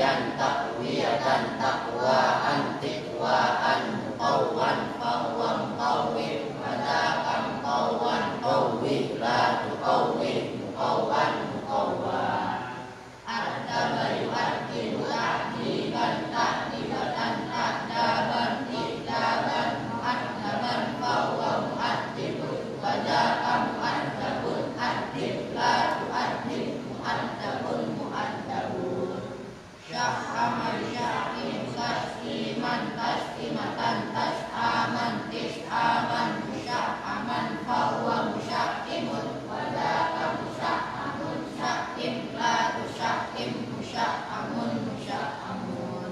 taqwiyan taqwiyatan taqwaan tiqwaan muqawwan qawwan qawwin wada'an qawwan qawwi la tuqawwi muqawwan muqawwa adaba yu'addibu ta'diban ta'dibatan ta'daban i'daban mu'addaban qawwa mu'addibun wada'an mu'addabun addib la tu'addib mu'addabun mu'addabun syahhaman syahim tasliman taslimatan tas'aman tis'aman musyahhaman qawwa musyahhimun wada'an musyahhamun syahhim la tusyahhim musyahhamun musyahhamun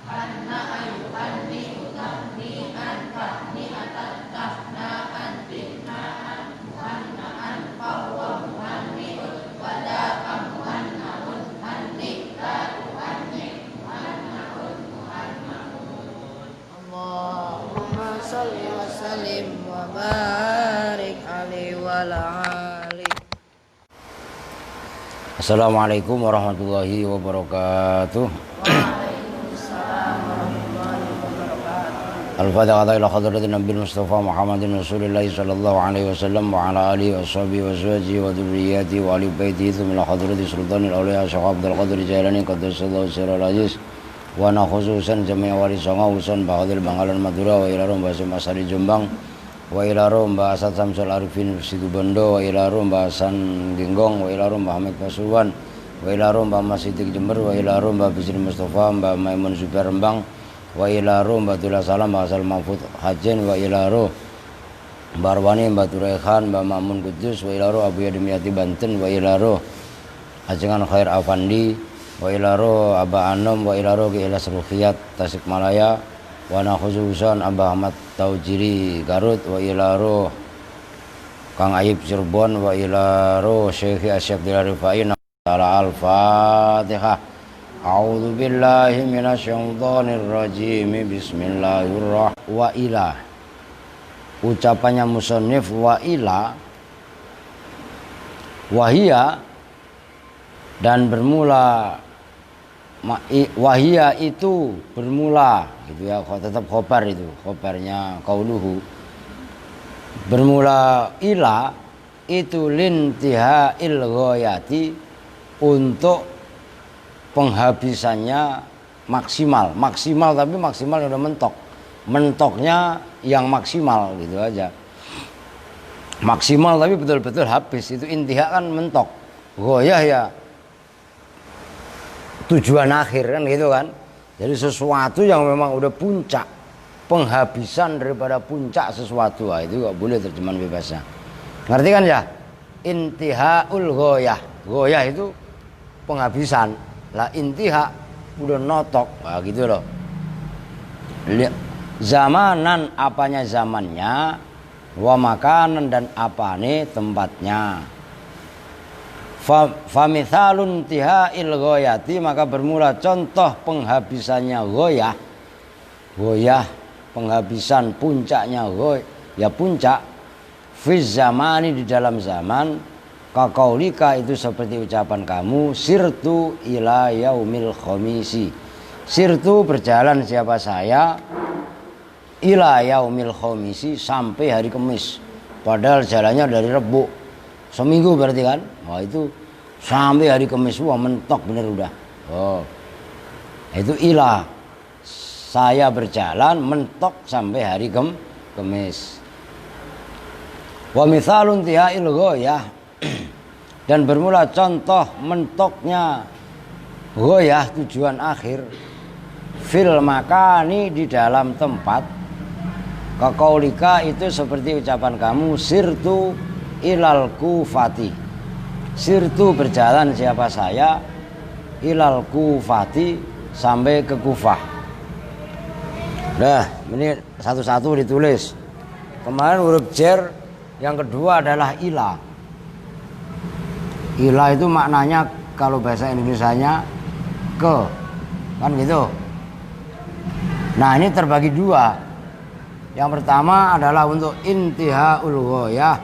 hanna ayuhanni utahni'an tahni'atan tahna'an tihna'an muhanna'an qawwa muhanni'un wada'an muhanna'un hanni' la tuhanni' muhanna'un muhanna'un Allahumma salli wa sallim wa barik alaihi wa ala alihi. Assalamualaikum warahmatullahi wabarakatuh. Waalaikumsalam warahmatullahi wabarakatuh. Al-Fatihah ila hadratin Nabi Mustafa Muhammadin Rasulillah sallallahu alaihi wasallam wa ala alihi washabihi wa azwajihi wa dzurriyyatihi wa ali baitihi thumma hadrati sultanil awliya Syekh Abdul Qadir Jailani qaddasallahu sirral aziz wa na khususan jami' wali songo usun Baqadil Bangkalan Madura wa ila Romba Masari Jombang wa ila Romba Asad Samsul Arifin Situbondo wa ila Romba Hasan Ginggong wa ila Romba Hamid Pasuruan wa ila Romba Mas Sidik Jember wa ila Romba Bisri Mustafa Mbak Maimun Zubair Rembang wa ila Romba Tula Salam Mbak Asal Mahfud Hajen wa ila Ro Barwani Mbak Turekhan Mbak Mamun Kudus wa ila Ro Abu Yadimiyati Banten wa ila Ro Ajengan Khair Afandi wa ila Ro Aba Anom wa ila Ro Ki Ilas Rukhiyat Tasikmalaya wa na khususan Abah Ahmad Taujiri Garut wa ila Ro Kang Ayib Cirebon wa ila Ro Syekh Asyaf Dilarifain ala Al-Fatihah. A'udzu billahi minasyaitonir rajim. Bismillahirrahmanirrahim. Wa ila, ucapannya musannif wa ila, wahia, dan bermula, wahia itu bermula gitu ya, tetap khobar itu, khobarnya qauluhu. Bermula ila itu lintihail ghayati, untuk penghabisannya maksimal tapi maksimal yang udah mentoknya yang maksimal gitu aja, maksimal tapi betul-betul habis. Itu intiha kan mentok, ghayah ya tujuan akhir kan gitu kan. Jadi sesuatu yang memang udah puncak, penghabisan daripada puncak sesuatu, itu gak boleh terjemahan bebasnya. Ngerti kan ya? Intihaul ghayah, ghayah itu penghabisan lah, intiha udah notok, nah gitu loh. Zamanan apanya zamannya, wa makanan dan apane tempatnya. Famithalun tihail ghayati, maka bermula contoh penghabisannya ghayah, ghayah penghabisan puncaknya ghayah, ya puncak, fiz zamani di dalam zaman, kaqaulika itu seperti ucapan kamu, sirtu ila yaumil khamisi, sirtu berjalan siapa saya, ila yaumil khamisi sampai hari Kamis, padahal jalannya dari Rebo, seminggu berarti kan. Wah itu sampai hari Kamis, wah mentok bener udah. Oh itu ila, saya berjalan mentok sampai hari Kamis. Wa mithalun tihail ghayah, dan bermula contoh mentoknya ghayah tujuan akhir, fil makani di dalam tempat, kaqaulika itu seperti ucapan kamu, sirtu ilal kufati, sirtu berjalan siapa saya, ilal kufati sampai ke Kufah. Nah ini satu-satu ditulis. Kemarin huruf jer, yang kedua adalah ila. Ila itu maknanya kalau bahasa Indonesianya ke, kan gitu. Nah ini terbagi dua. Yang pertama adalah untuk intihaul ghayah,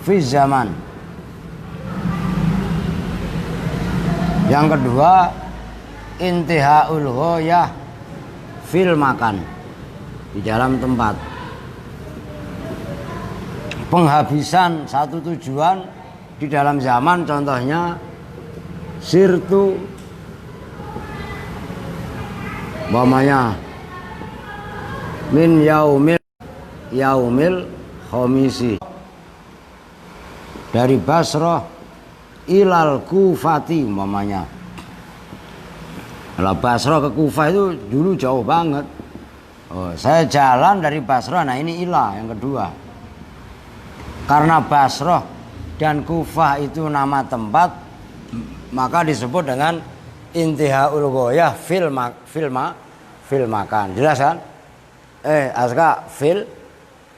fi zaman. Yang kedua, intihaul ghayah fil makan, di dalam tempat. Penghabisan satu tujuan di dalam zaman, contohnya sirtu umpamanya min yaumil khomisi, dari Basrah ilal Kufati umpamanya. Kalau Basrah ke Kufah itu dulu jauh banget. Saya jalan dari Basrah, nah ini ilah yang kedua. Karena Basrah dan Kufah itu nama tempat, maka disebut dengan intihaul ghayah fil makan. Jelas kan? Aska fil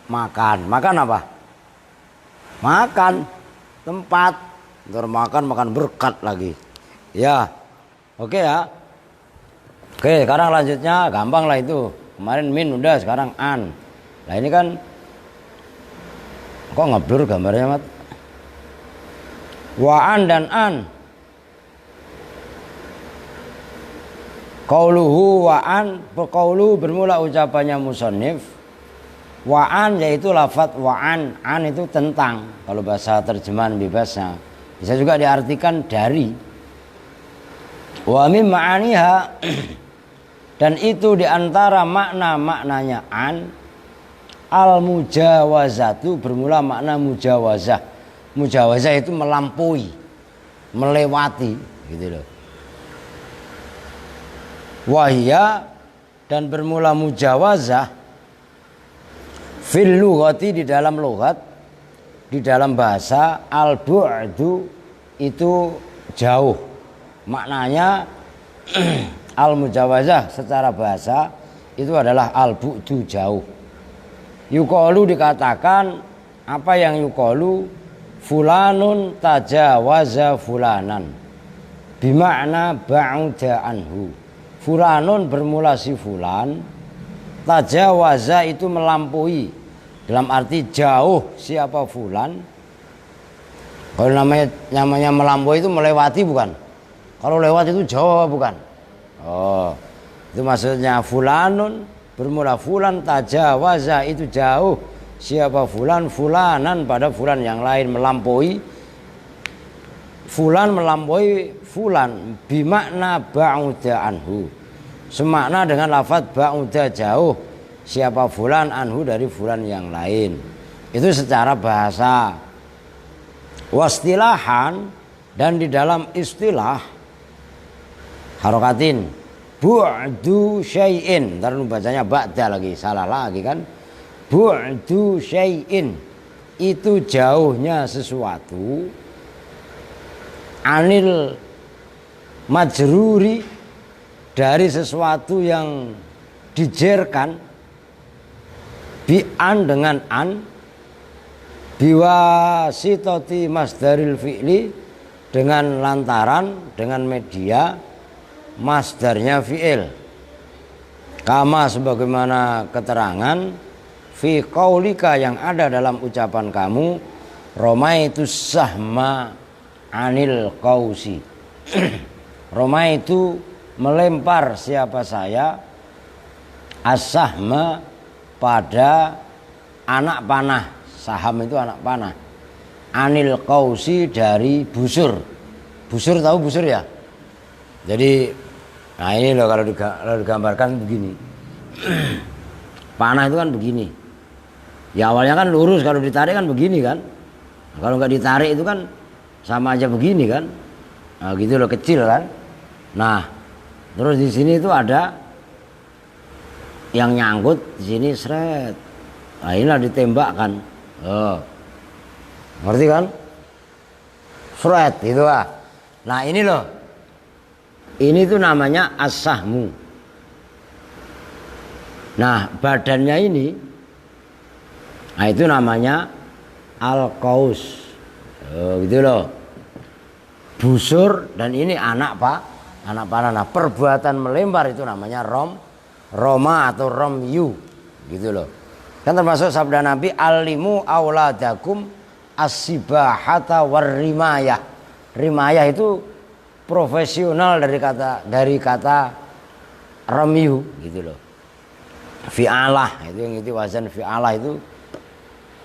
makan. Makan apa? Makan tempat. Ntar makan berkat lagi. Ya. Oke ya. Oke, sekarang lanjutnya gampang lah itu. Kemarin min udah, sekarang an. Nah ini kan kok ngeblur gambarnya, Mat? Wa'an dan an. Qauluhu wa'an, qaulu bermula ucapannya musannif. Wa'an yaitu lafadz wa'an, an itu tentang. Kalau bahasa terjemahan bebasnya bisa juga diartikan dari. Wa mim ma'aniha, dan itu diantara makna-maknanya an, al mujawazatu, bermula makna mujawazah. Mujawazah itu melampaui, melewati, gitu loh. Wahya, dan bermula mujawazah fil lughati, di dalam lughat, di dalam bahasa, al bu'du itu jauh. Maknanya al mujawazah secara bahasa itu adalah al bu'du, jauh. Yuqalu dikatakan, apa yang yuqalu? Fulanun tajawaza fulanan, bimakna ba'uda anhu. Fulanun bermula si fulan, tajawaza itu melampaui, dalam arti jauh siapa fulan. Kalau namanya melampaui itu melewati, bukan? Kalau lewat itu jauh, bukan? Itu maksudnya fulanun bermula fulan, tajawaza itu jauh siapa fulan, fulanan pada fulan yang lain, melampaui. Fulan melampaui fulan bimakna ba'uda anhu, semakna dengan lafaz ba'uda, jauh siapa fulan anhu dari fulan yang lain. Itu secara bahasa. Wastilahan, dan di dalam istilah harokatin, bu'du syai'in, ntar lu bacanya ba'da lagi, salah lagi kan. Bu'du syai'in itu jauhnya sesuatu, anil majruri dari sesuatu yang dijerkan, bi'an dengan an, biwasitoti masdaril fi'li dengan lantaran, dengan media masdarnya fi'il, kama sebagaimana keterangan fi qaulika yang ada dalam ucapan kamu, romaitu sahma anil qausi. Romaitu melempar siapa saya, as-sahma pada anak panah. Saham itu anak panah. Anil qausi dari busur. Busur, tahu busur ya? Jadi nah ini loh, kalau digambarkan begini. Panah itu kan begini. Ya awalnya kan lurus, kalau ditarik kan begini kan. Kalau nggak ditarik itu kan sama aja begini kan. Nah gitu loh, kecil kan. Nah terus di sini itu ada yang nyangkut di sini, seret. Nah inilah ditembakkan. Ngerti kan? Seret itu lah. Nah ini loh, ini tuh namanya as-sahmu. Nah badannya ini, nah itu namanya al-qaus. Gitu loh. Busur, dan ini anak panah. Nah perbuatan melempar itu namanya roma atau romyu. Gitu loh. Kan termasuk sabda Nabi, alimu auladakum as-sibahata war-rimayah. Rimayah itu profesional dari kata ramyu gitu loh. Fi'alah itu yang itu wazan fi'alah itu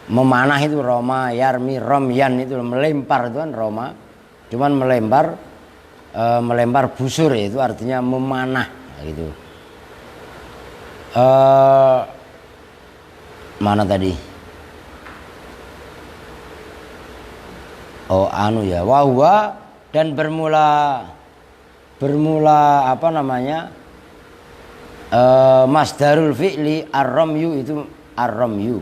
memanah itu roma, yarmi, romyan itu melempar itu kan roma. Cuman melempar busur itu artinya memanah gitu. Mana tadi? Oh anu ya, wahwa dan bermula apa namanya? Masdarul fi'li ar-ramyu itu ar-ramyu.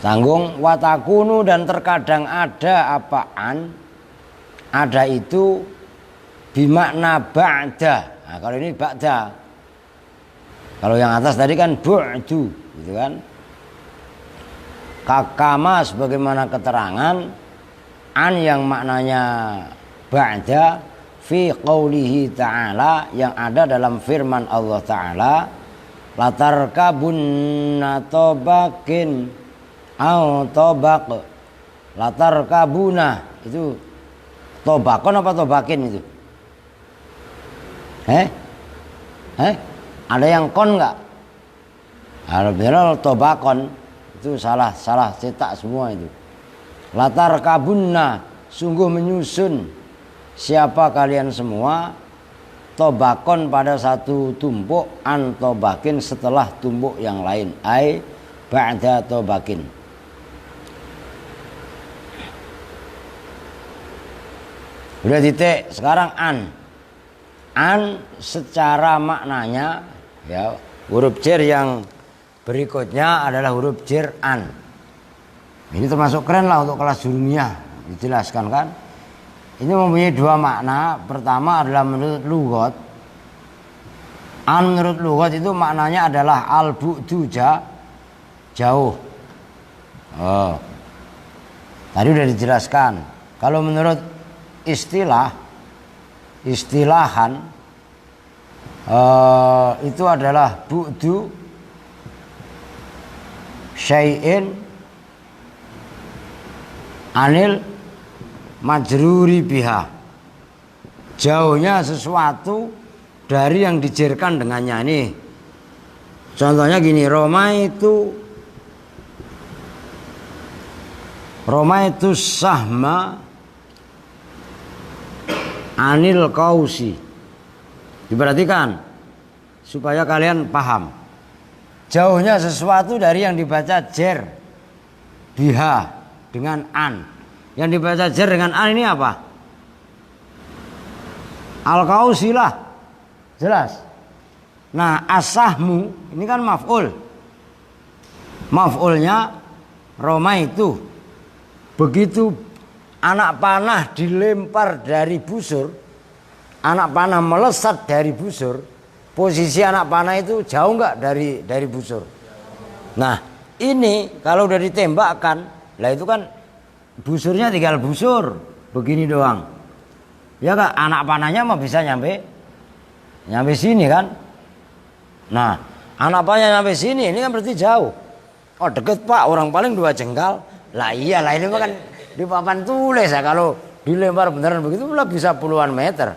Tanggung watakunu dan terkadang ada apaan? Ada itu bimakna ba'da. Nah, kalau ini ba'da. Kalau yang atas tadi kan bu'du, gitu kan? Kakama sebagaimana keterangan an yang maknanya ba'da fi qaulihi ta'ala yang ada dalam firman Allah Ta'ala latarkabunna tobakin au tobak latarkabuna itu tobakon apa tobakin itu ada yang kon nggak? Ada benar tobakon itu salah cetak semua itu. Latarkabunna sungguh menyusun siapa kalian semua tobakon pada satu tumpuk an tobakin setelah tumpuk yang lain ai ba'da tobakin. Udah titik sekarang an secara maknanya ya huruf jar yang berikutnya adalah huruf jar an. Ini termasuk keren lah untuk kelas dunia dijelaskan kan. Ini mempunyai dua makna. Pertama adalah menurut lughat. An menurut lughat itu maknanya adalah al-bu'du jauh. Oh. Tadi udah dijelaskan. Kalau menurut istilahan itu adalah bu'du syai'in anil majruri biha, jauhnya sesuatu dari yang dijerkan dengannya. Ini contohnya gini, Roma itu sahma anil kausi. Diperhatikan supaya kalian paham, jauhnya sesuatu dari yang dibaca jer biha dengan an. Yang dibaca jar dengan an ini apa? Al-kausi lah. Jelas. Nah, asahmu ini kan maf'ul. Maf'ulnya Roma itu. Begitu anak panah dilempar dari busur, anak panah melesat dari busur, posisi anak panah itu jauh enggak dari busur? Nah, ini kalau udah ditembakkan, lah itu kan busurnya tinggal busur begini doang. Ya kan anak panahnya mah bisa nyampe sini kan. Nah, anak panahnya nyampe sini ini kan berarti jauh. Oh, deket Pak, orang paling 2 jengkal. Lah iyalah ini mah kan di papan tulis ya, kalau dilempar beneran begitu lah bisa puluhan meter.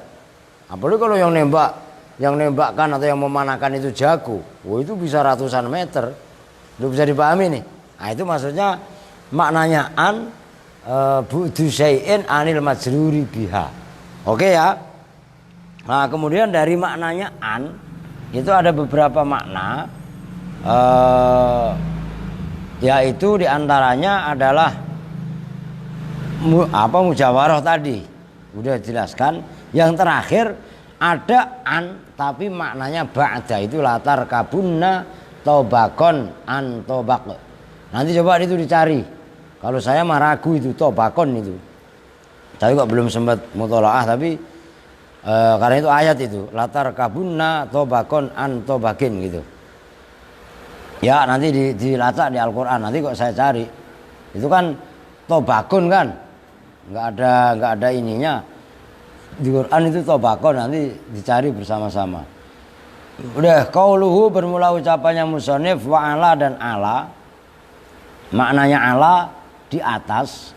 Apalagi kalau yang nembakkan atau yang memanahkan itu jago. Oh, itu bisa ratusan meter. Itu bisa dipahami nih. Nah, itu maksudnya maknanya an bu'du syai'in anil majruri biha. Oke ya. Nah, kemudian dari maknanya an itu ada beberapa makna, yaitu diantaranya adalah mujawarah tadi udah jelaskan. Yang terakhir ada an tapi maknanya ba'da, itu latar kabunna tobakon an tobak. Nanti coba itu dicari. Kalau saya mah ragu itu tobakon itu. Tapi kok belum sempat mutolaah, tapi karena itu ayat itu latar kabunna tobakon an tobakin gitu. Ya nanti dilacak di Al-Quran, nanti kok saya cari. Itu kan tobakon kan, nggak ada ininya. Di Quran itu tobakon, nanti dicari bersama-sama. Udah qauluhu bermula ucapannya musonif wa ala dan ala. maknanya ala di atas.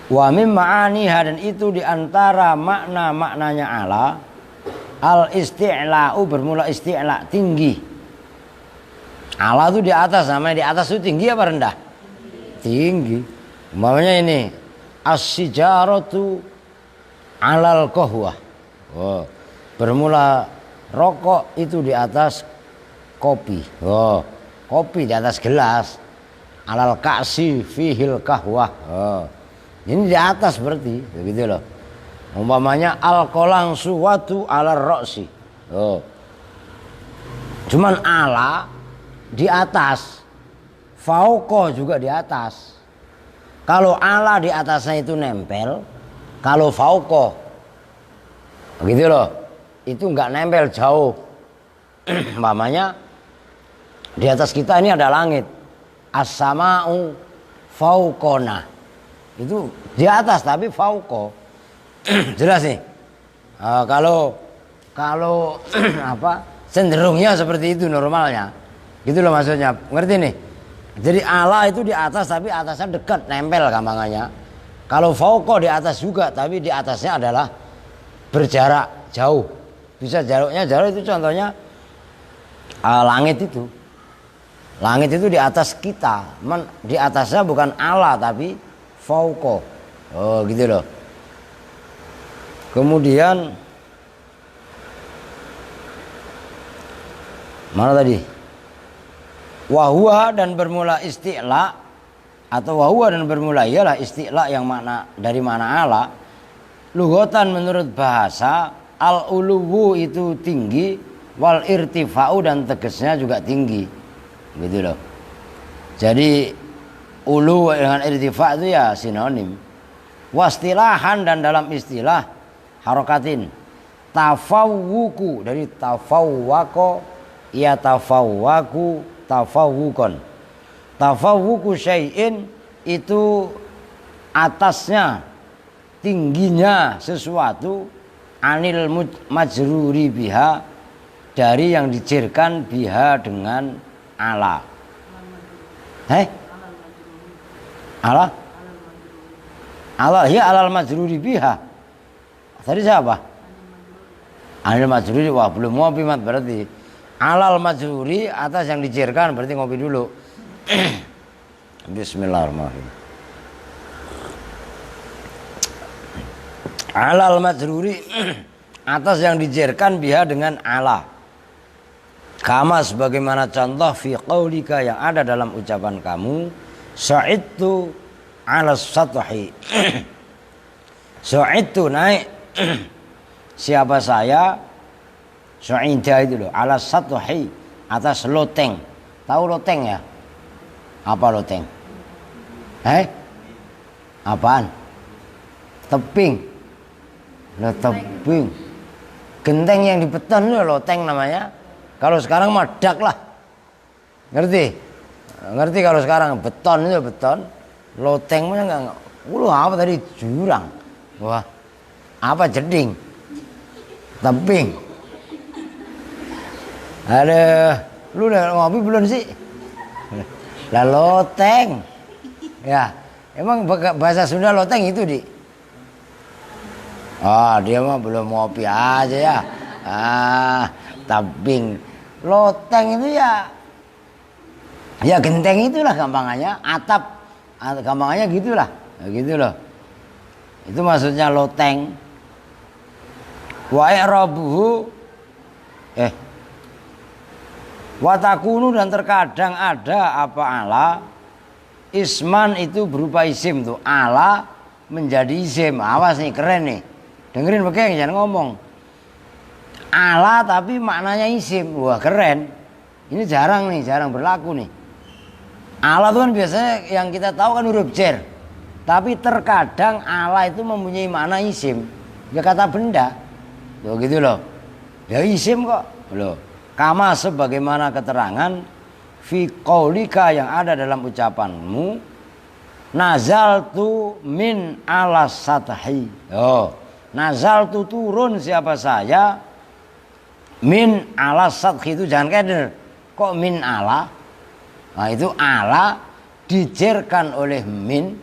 Wa mim ma'aniha, dan itu diantara makna-maknanya ala, al isti'la'u, bermula isti'la, tinggi. Ala itu di atas, namanya di atas itu tinggi apa rendah? Tinggi. Umpamanya ini as-sijaratu alal qahwah. Oh, bermula rokok itu di atas kopi. Oh, kopi di atas gelas. Alal ka'si fihil kahwah. Oh, ini di atas berarti, begitu loh. Umpamanya al-qolang suwatu alar roksi. Oh, cuman ala di atas, fauqo juga di atas. Kalau ala di atasnya itu nempel, kalau fauqo, begitu loh, itu nggak nempel, jauh. Umpamanya di atas kita ini ada langit, as-sama'u fauqona, itu di atas tapi fauqo. Jelas nih. Kalau apa, cenderungnya seperti itu normalnya, gitu loh maksudnya, ngerti nih? Jadi ala itu di atas tapi atasnya dekat, nempel gampangannya. Kalau fauqo di atas juga tapi di atasnya adalah berjarak jauh. Bisa jaraknya jauh, itu contohnya langit itu. Langit itu di atas kita, di atasnya bukan ala tapi fauqo. Oh, gitu loh. Kemudian mana tadi? Wahwa, dan bermula isti'la, atau wahwa dan bermula ialah isti'la yang makna dari mana ala. Lughatan menurut bahasa, al-uluwu itu tinggi, wal irtifa'u dan tegasnya juga tinggi. Gitu loh. Jadi ulu dengan irtifa' itu ya sinonim. Wastilahan, dan dalam istilah harokatin, tafawuku, dari tafawwako ya tafawwaku tafawukon. Tafawuku syai'in itu atasnya, tingginya sesuatu, anil majruri biha, dari yang dijerkan biha dengan ala. Ala? Ala ya alal majruri biha. Tadi siapa? Anil majruri, wah belum ngopi mat berarti. Alal majruri, atas yang dijerkan, berarti ngopi dulu. Bismillahirrahmanirrahim. Alal majruri, atas yang dijerkan biha dengan ala. Kama sebagaimana contoh fi qaulika yang ada dalam ucapan kamu, sa'idtu ala sathi. Sa'idtu naik. Siapa saya? Su'ida itu loh, ala sathi, atas loteng. Tahu loteng ya? Apa loteng? Apaan? Tebing. Loh, tebing. Genteng yang di beton itu loteng namanya. Kalau sekarang mah dak lah. Ngerti? Ngerti kalau sekarang beton itu beton. Loteng mah enggak. Apa tadi? Jurang. Wah. Apa jeding? Tebing. Ada, lu udah ngopi belum sih? Lah loteng. Ya, emang bahasa Sunda loteng itu di. Dia mah belum ngopi aja ya. Tebing. Loteng itu ya genteng itulah gampangannya, atap gampangannya gitulah. Gitu loh. Itu maksudnya loteng. Wa i'rabuhu wa takunu, dan terkadang ada apa ala isman itu berupa isim tuh, ala menjadi isim. Awas nih, keren nih, dengerin begini, jangan ngomong ala tapi maknanya isim. Wah keren, ini jarang berlaku nih. Ala itu kan biasanya yang kita tahu kan huruf jar, tapi terkadang ala itu mempunyai makna isim, ya kata benda. Loh gitu loh. Ya isim kok. Loh. Kama sebagaimana keterangan fi qaulika yang ada dalam ucapanmu, nazaltu min ala sathi. Oh, nazaltu turun siapa saya min ala sathi, itu jangan keder. Kok min ala? Nah itu ala dijerkan oleh min,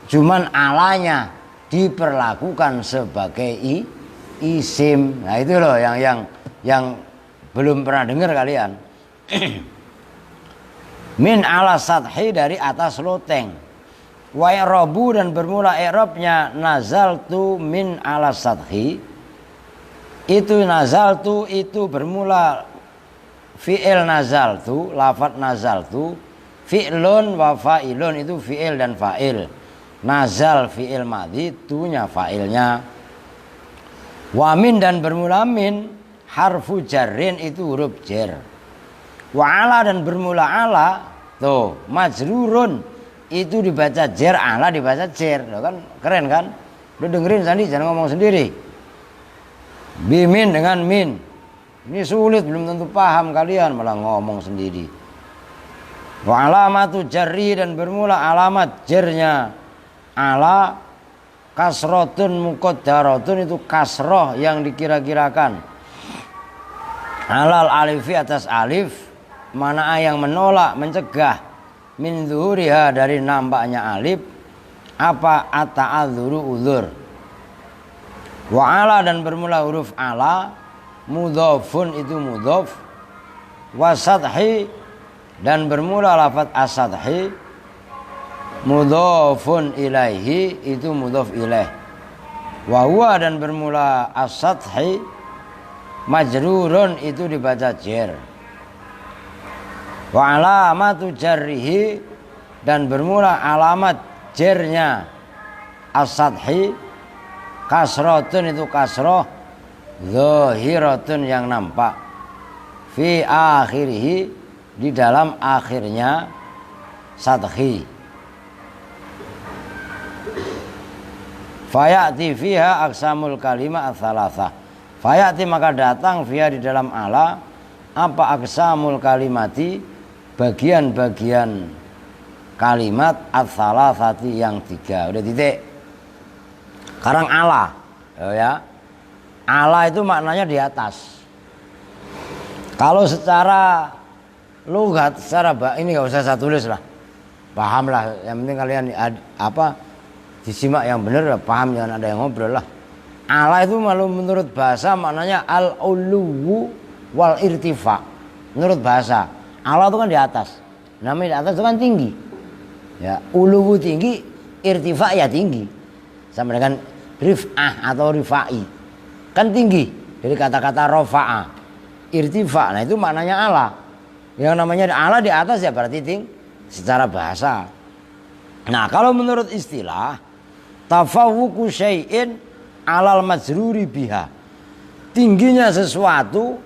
cuman alanya diperlakukan sebagai isim. Nah itu loh yang belum pernah dengar kalian. Min ala sathi dari atas loteng. Wa i'rabu dan bermula i'rabnya nazaltu min ala sathi. Itu nazaltu itu bermula fi'il nazaltu, lafadz nazaltu, fi'lun wa fa'ilun itu fi'il dan fa'il. Nazal fi'il madhi, tunya fa'ilnya. Wa min dan bermula min harfu jarrin itu huruf jar. Wa ala dan bermula ala, tuh majrurun itu dibaca jar, ala dibaca jar. Kan keren kan? Lu dengerin Sandi, jangan ngomong sendiri. Bimin dengan min. Ini sulit, belum tentu paham kalian, malah ngomong sendiri. Wa alamatu jarri dan bermula alamat jarnya ala kasrotun muqaddaratun itu kasroh yang dikira-kirakan. Alal alifi atas alif, mana yang menolak, mencegah min zuhuriha dari nampaknya alif apa ata'adzuru uzur. Wa ala dan bermula huruf ala mudhafun itu mudhaf, wasadhi dan bermula lafaz asadhi mudhafun ilaihi itu mudhaf ilaih. Wa huwa dan bermula asadhi majrurun itu dibaca jar. Wa alamatu jarrihi dan bermula alamat jarnya as-sadhi kasratun itu kasroh, zahiratun yang nampak, fi akhirih di dalam akhirnya sadhi. Fayati fiha aqsamul kalimah ats-tsalatsah. Fayati maka datang fiha di dalam ala apa aqsamul kalimati bagian-bagian kalimat ats-tsalatsati yang 3. Udah titik. Sekarang ala. Ya. Ala itu maknanya di atas. Kalau secara lughat, secara ini enggak usah saya tulis lah. Paham lah. Yang penting kalian disimak yang benar, paham, jangan ada yang ngobrol lah. Ala itu malu menurut bahasa maknanya al-uluwu wal irtifa. Menurut bahasa ala itu kan di atas. Namanya di atas itu kan tinggi. Ya, uluwu tinggi, irtifa ya tinggi. Sama dengan rif'ah atau rifa'i. Kan tinggi dari kata-kata rafa'a. Irtifa, nah itu maknanya ala. Yang namanya ala di atas ya berarti tinggi secara bahasa. Nah, kalau menurut istilah tafawwuqu syai'in alal majruri biha. Tingginya sesuatu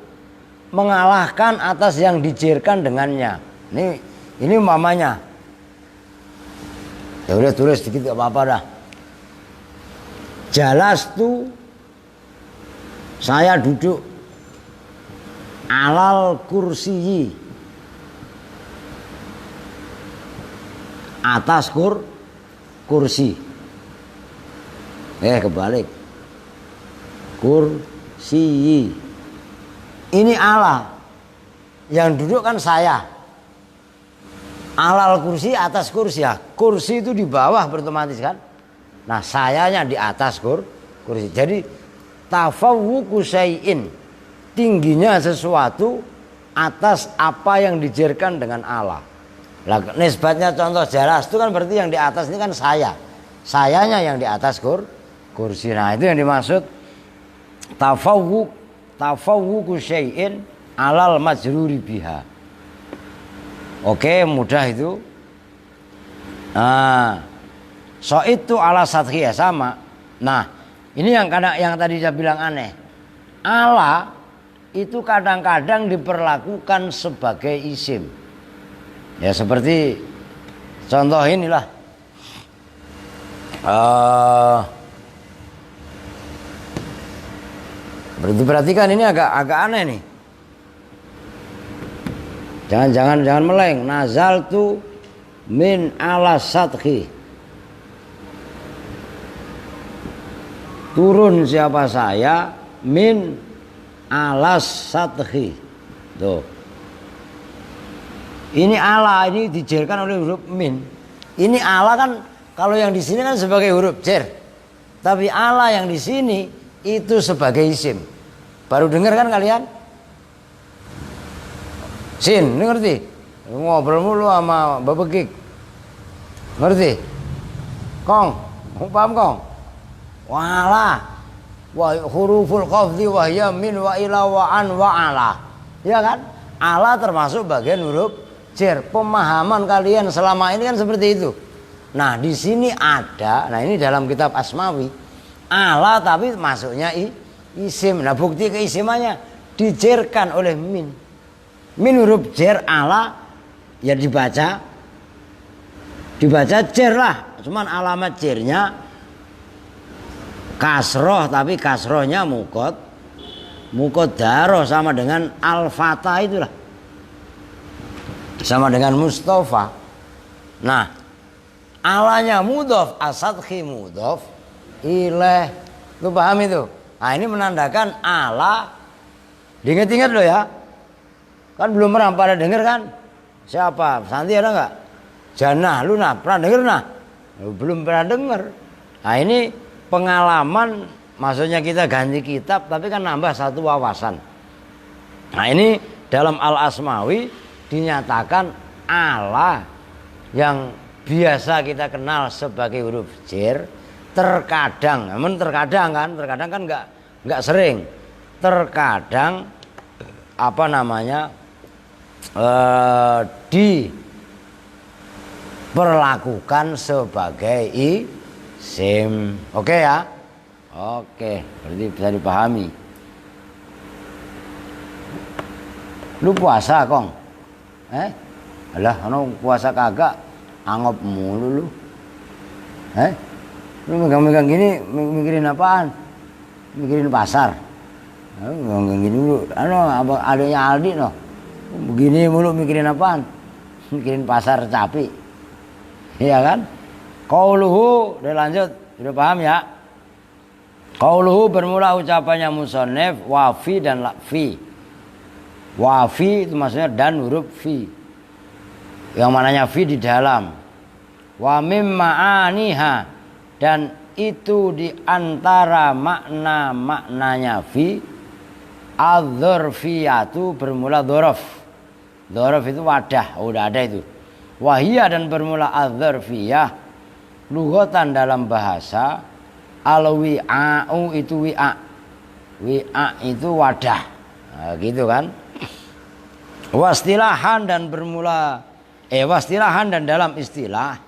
mengalahkan atas yang dijerkan dengannya. Ini umpamanya. Ya udah tulis dikit enggak apa-apa dah. Jalastu saya duduk alal kursiyi atas kursi. Kebalik. Kursiyi. Ini ala. Yang duduk kan saya. Alal kursi atas kursi ya. Kursi itu di bawah otomatis kan. Nah sayanya di atas kursi. Jadi tafawwuqu syai'in, tingginya sesuatu atas apa yang dijerkan dengan ala. Lah nisbatnya contoh jalas itu kan berarti yang di atas ini kan saya. Sayanya yang di atas kursi. Nah itu yang dimaksud tafawwuqu syai'in alal majruri biha. Oke, mudah itu. Nah, so itu ala sathi ya sama. Nah, ini yang tadi saya bilang aneh. Ala itu kadang-kadang diperlakukan sebagai isim. Ya seperti contoh inilah. Berarti kan ini agak aneh nih. Jangan meleng. Nazaltu min ala sathi. Turun siapa saya min alas sathi. Tuh. Ini ala ini dijerkan oleh huruf min. Ini ala kan kalau yang di sini kan sebagai huruf jer. Tapi ala yang di sini itu sebagai isim. Baru dengar kan kalian? Sin, ini ngerti? Ngobrol mulu sama Babekik. Ngerti? Kong, paham Kong? Wala. Wa huruful qafdhi wa hiya min wa ila wa an wa ala. Ya kan? Ala termasuk bagian huruf jer. Pemahaman kalian selama ini kan seperti itu. Nah, di sini ada, nah ini dalam kitab Asmawi. Ala tapi masuknya isim. Nah, bukti keisimannya dijerkan oleh min. Min huruf jer ala ya dibaca jer lah. Cuman alamat jernya kasroh, tapi kasrohnya mukot daroh sama dengan al-fatah itulah, sama dengan Mustafa. Nah, alanya mudhof, asadhi mudhof ilaih. Lu paham itu? Nah, ini menandakan ala. Diingat-ingat lo ya. Kan belum pernah pada denger kan? Siapa? Santi ada nggak? Janah, lu nah pernah denger nah? Belum pernah denger. Nah, ini pengalaman, maksudnya kita ganti kitab tapi kan nambah satu wawasan. Nah, ini dalam Al-Asmawi dinyatakan ala yang biasa kita kenal sebagai huruf jer terkadang, namun terkadang kan nggak sering. Terkadang apa namanya diperlakukan sebagai isim. Oke ya? Oke, berarti bisa dipahami. Lu puasa, Kong? Alah, puasa kagak, angop mulu lu. Lu megang-megang gini mikirin apaan? Mikirin pasar. Megang gini dulu. Adanya Aldi noh. Begini mulu mikirin apaan? Mikirin pasar capi. Iya kan? Qauluhu, udah lanjut, udah paham ya? Qauluhu bermula ucapannya musannif wafi dan fi. Wafi itu maksudnya dan huruf fi. Yang mananya fi di dalam. Wa mimma aniha, dan itu di antara maknanya fi. Adzurfiyatu bermula dzorof. Dzorof itu wadah, udah ada itu. Wahiyah dan bermula adzurfiyah lughatan dalam bahasa al-wi'a'u itu wi'a. Wi'a itu wadah. Nah, gitu kan? Wastilahan dan bermula wastilahan dan dalam istilah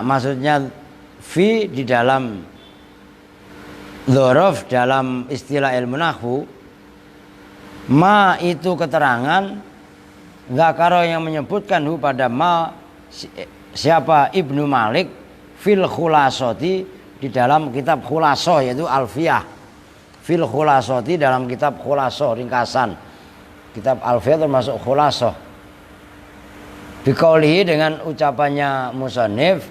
maksudnya fi di dalam dzorof dalam istilah ilmu nahwu. Ma itu keterangan zakaro yang menyebutkan hu pada ma siapa Ibnu Malik fil khulasoti di dalam kitab khulasoh yaitu Alfiyah. Fil khulasoti dalam kitab khulasoh ringkasan. Kitab Alfiyah termasuk khulasoh. Biqaulihi dengan ucapannya musannif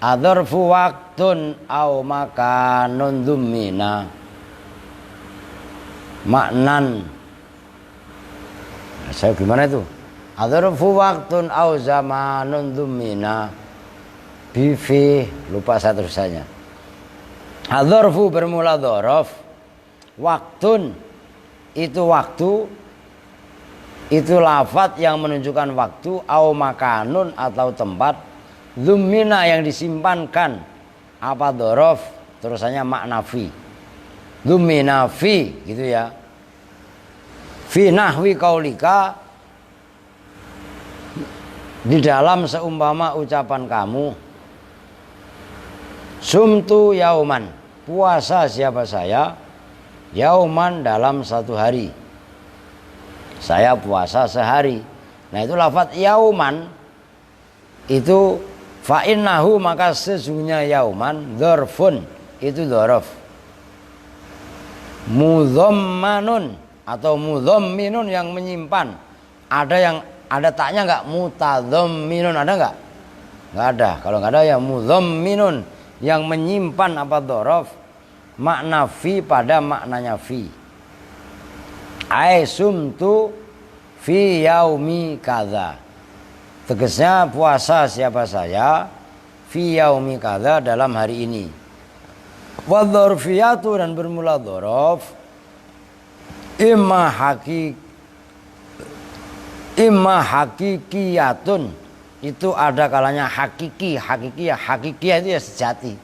adzarfu waktun au makanun dhummina maknan. Saya gimana itu? Adzarfu waktun au zamanun dhummina bifi, lupa saya terusannya. Adzarfu bermula dzaraf, waktun itu waktu, itu lafadz yang menunjukkan waktu, au makanun atau tempat, dhummina yang disimpankan apa dzaraf terusannya makna fi. Dhummina fi gitu ya. Fi nahwi qaulika di dalam seumpama ucapan kamu sumtu yauman, puasa siapa saya, yauman dalam satu hari, saya puasa sehari. Nah itu lafadz yauman itu fa'innahu maka sesungguhnya yauman dzarfun itu dzaraf mudhammanun atau mudhamminun yang menyimpan. Ada taknya enggak? Mutadhamminun ada enggak? Enggak ada. Kalau enggak ada ya mudhamminun yang menyimpan apa dzaraf makna fi pada maknanya fi. Ai sumtu fi yaumi kadza. Tegasnya puasa siapa saya fi yaumi kadza dalam hari ini. Wa dzarfiyatu dan bermula dzaraf imma hakikiyatun, itu ada kalanya hakikiyah itu ya sejati.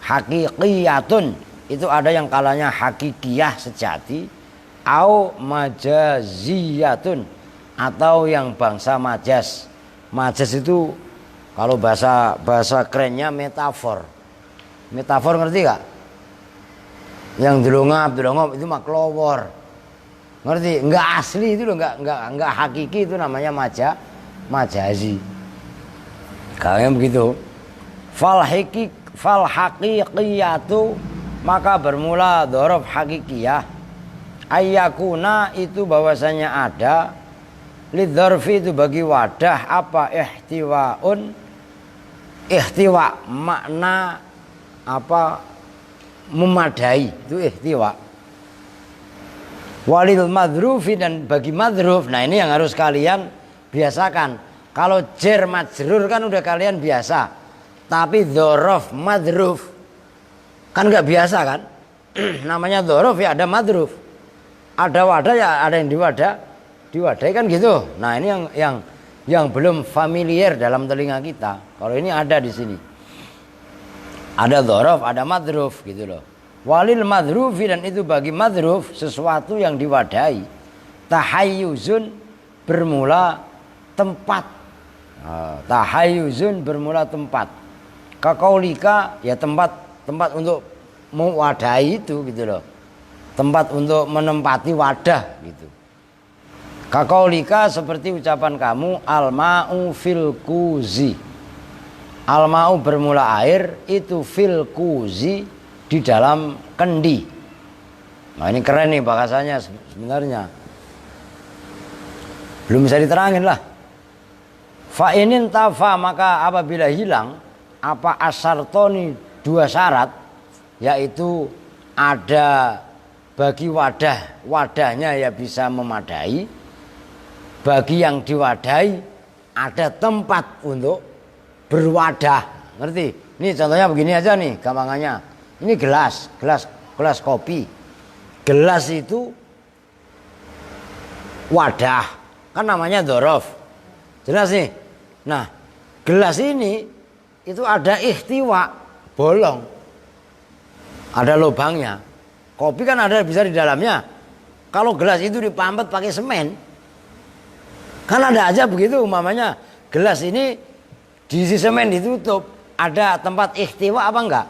Hakikiyatun itu ada yang kalanya hakikiyah sejati, au majaziyatun atau yang bangsa majaz. Majaz itu kalau bahasa kerennya metafor. Metafor ngerti gak? Yang delongap itu mah kelowor. Ngerti? Enggak asli itu loh, enggak hakiki, itu namanya majazi. Kayaknya begitu. Fal haqiqiyatu, maka bermula dzaraf hakikiyah. Ayyakuna itu bahwasanya ada, lidzarfi itu bagi wadah apa, ihtiwa makna apa, memadai, itu ihtiwa. Walil madrufi dan bagi madruf. Nah ini yang harus kalian biasakan. Kalau jar majrur kan udah kalian biasa. Tapi dzaraf madruf kan nggak biasa kan. Namanya dzaraf ya ada madruf. Ada wadah ya ada yang diwadahi kan gitu. Nah ini yang belum familiar dalam telinga kita. Kalau ini ada di sini. Ada dzaraf, ada madruf gitu loh. Walil madrufi dan itu bagi madruf sesuatu yang diwadahi. Tahayyuzun bermula tempat. Tahayyuzun bermula tempat. Kakaulika ya tempat untuk mewadahi itu gitu loh. Tempat untuk menempati wadah gitu. Kakaulika seperti ucapan kamu al-ma'u fil kuzi. Al-ma'u bermula air itu fil kuzi di dalam kendi. Nah ini keren nih bahasanya sebenarnya. Belum bisa diterangin lah. Fa inin tafa, maka apabila hilang apa asartoni dua syarat, yaitu ada bagi wadahnya ya bisa memadai, bagi yang diwadahi ada tempat untuk berwadah. Ngerti? Ini contohnya begini aja nih gampangannya. Ini gelas kopi. Gelas itu wadah, kan namanya dzaraf. Jelas nih. Nah, gelas ini itu ada ihtiwa, bolong. Ada lubangnya. Kopi kan ada bisa di dalamnya. Kalau gelas itu dipampet pakai semen, kan ada aja begitu umpamanya. Gelas ini diisi semen ditutup, ada tempat ihtiwa apa enggak?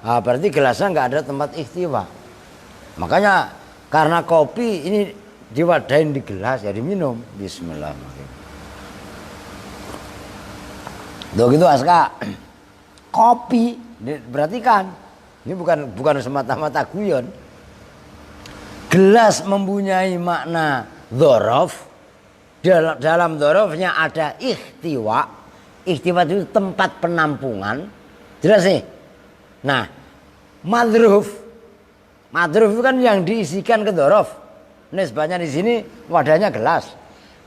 Nah, berarti gelasnya enggak ada tempat ihtiwa. Makanya karena kopi ini diwadahin di gelas ya diminum. Bismillahirrahmanirrahim. Tuh gitu Aska. Kopi berarti kan ini bukan semata-mata guyon. Gelas mempunyai makna dzaraf. Dalam dzarafnya ada ihtiwa. Ihtiwa itu tempat penampungan. Jelas nih. Nah, madruf itu kan yang diisikan ke dzaraf. Nisbahnya di sini wadahnya gelas,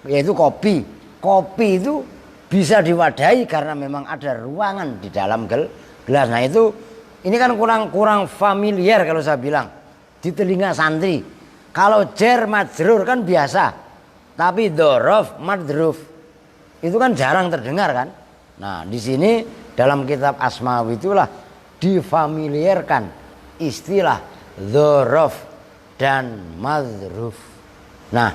yaitu kopi. Kopi itu bisa diwadahi karena memang ada ruangan di dalam gelas. Nah itu ini kan kurang familiar kalau saya bilang di telinga santri. Kalau jar majrur kan biasa, tapi dzaraf madruf itu kan jarang terdengar kan. Nah di sini dalam kitab Asmawi itulah difamiliarkan istilah dzaraf dan madruf. Nah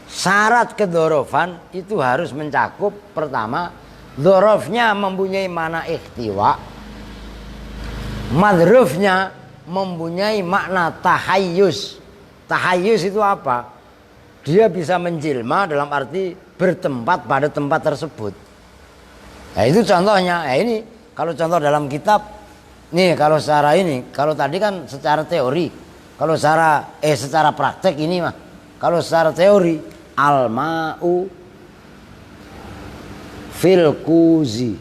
syarat kedzarafan itu harus mencakup pertama dzarafnya mempunyai makna ihtiwa, madrufnya mempunyai makna tahayyuz. Tahayyuz itu apa? Dia bisa menjelma dalam arti bertempat pada tempat tersebut. Nah itu contohnya. Nah ini kalau contoh dalam kitab nih, kalau secara ini, kalau tadi kan secara teori, kalau secara praktek ini mah, kalau secara teori al-ma'u fil kuzi,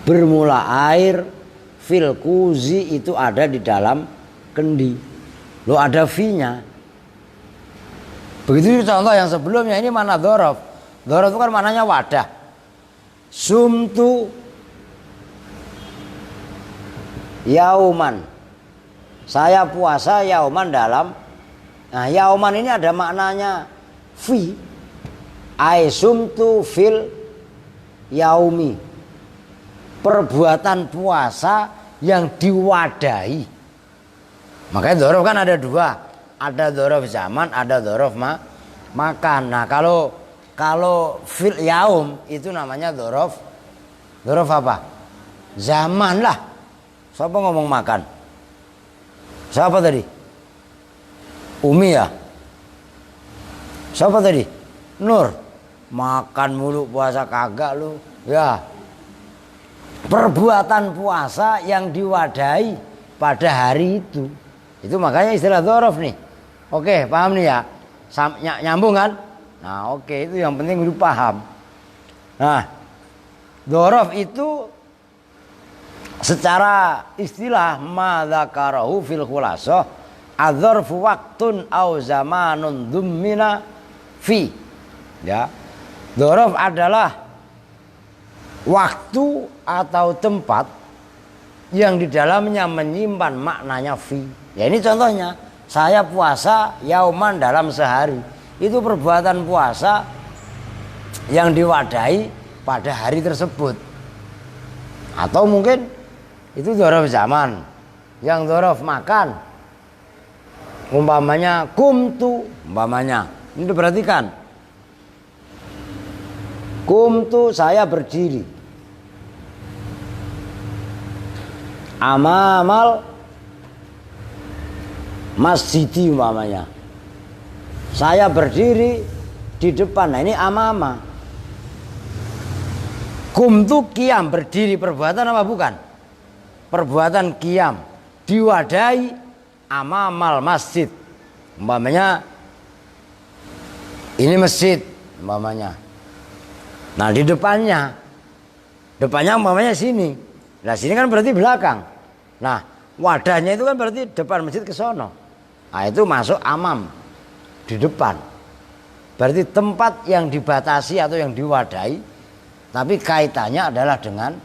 bermula air fil kuzi itu ada di dalam kendi. Lo ada fi-nya. Begitu contoh yang sebelumnya, ini mana dzaraf. Dzaraf itu kan mananya wadah. Sumtu yauman. Saya puasa yauman dalam. Nah, yauman ini ada maknanya fi. Ai sumtu fil yaumi. Perbuatan puasa yang diwadahi. Makanya dzaraf kan ada dua. Ada dzaraf zaman, ada dzaraf makan. Nah, kalau fil yaum itu namanya dzaraf. Dzaraf apa? Zaman lah. Siapa ngomong makan? Siapa tadi? Umi ya? Siapa tadi? Nur. Makan mulu puasa kagak lu. Ya. Perbuatan puasa yang diwadahi pada hari itu. Itu makanya istilah dzaraf nih. Oke, paham nih ya? Nyambung kan? Nah, oke, itu yang penting lu paham. Nah, dzaraf itu secara istilah madzakarahu fil khulasah adzarfu waqtun au zamanun dummina fi. Ya. Dzaraf adalah waktu atau tempat yang di dalamnya menyimpan maknanya fi. Ya, ini contohnya, saya puasa yauman dalam sehari. Itu perbuatan puasa yang diwadahi pada hari tersebut. Atau mungkin itu dzaraf zaman. Yang dzaraf makan, umpamanya kumtu, umpamanya. Ini diperhatikan. Kumtu, saya berdiri. Amamal masjidi umpamanya. Saya berdiri di depan. Nah, ini amama. Kumtu qiyam, berdiri, perbuatan apa bukan? Perbuatan qiyam diwadahi amamal masjid. Umpamanya ini masjid umpamanya. Nah, di depannya umpamanya sini. Nah, sini kan berarti belakang. Nah, wadahnya itu kan berarti depan masjid ke sono. Nah, itu masuk amam, di depan. Berarti tempat yang dibatasi atau yang diwadahi, tapi kaitannya adalah dengan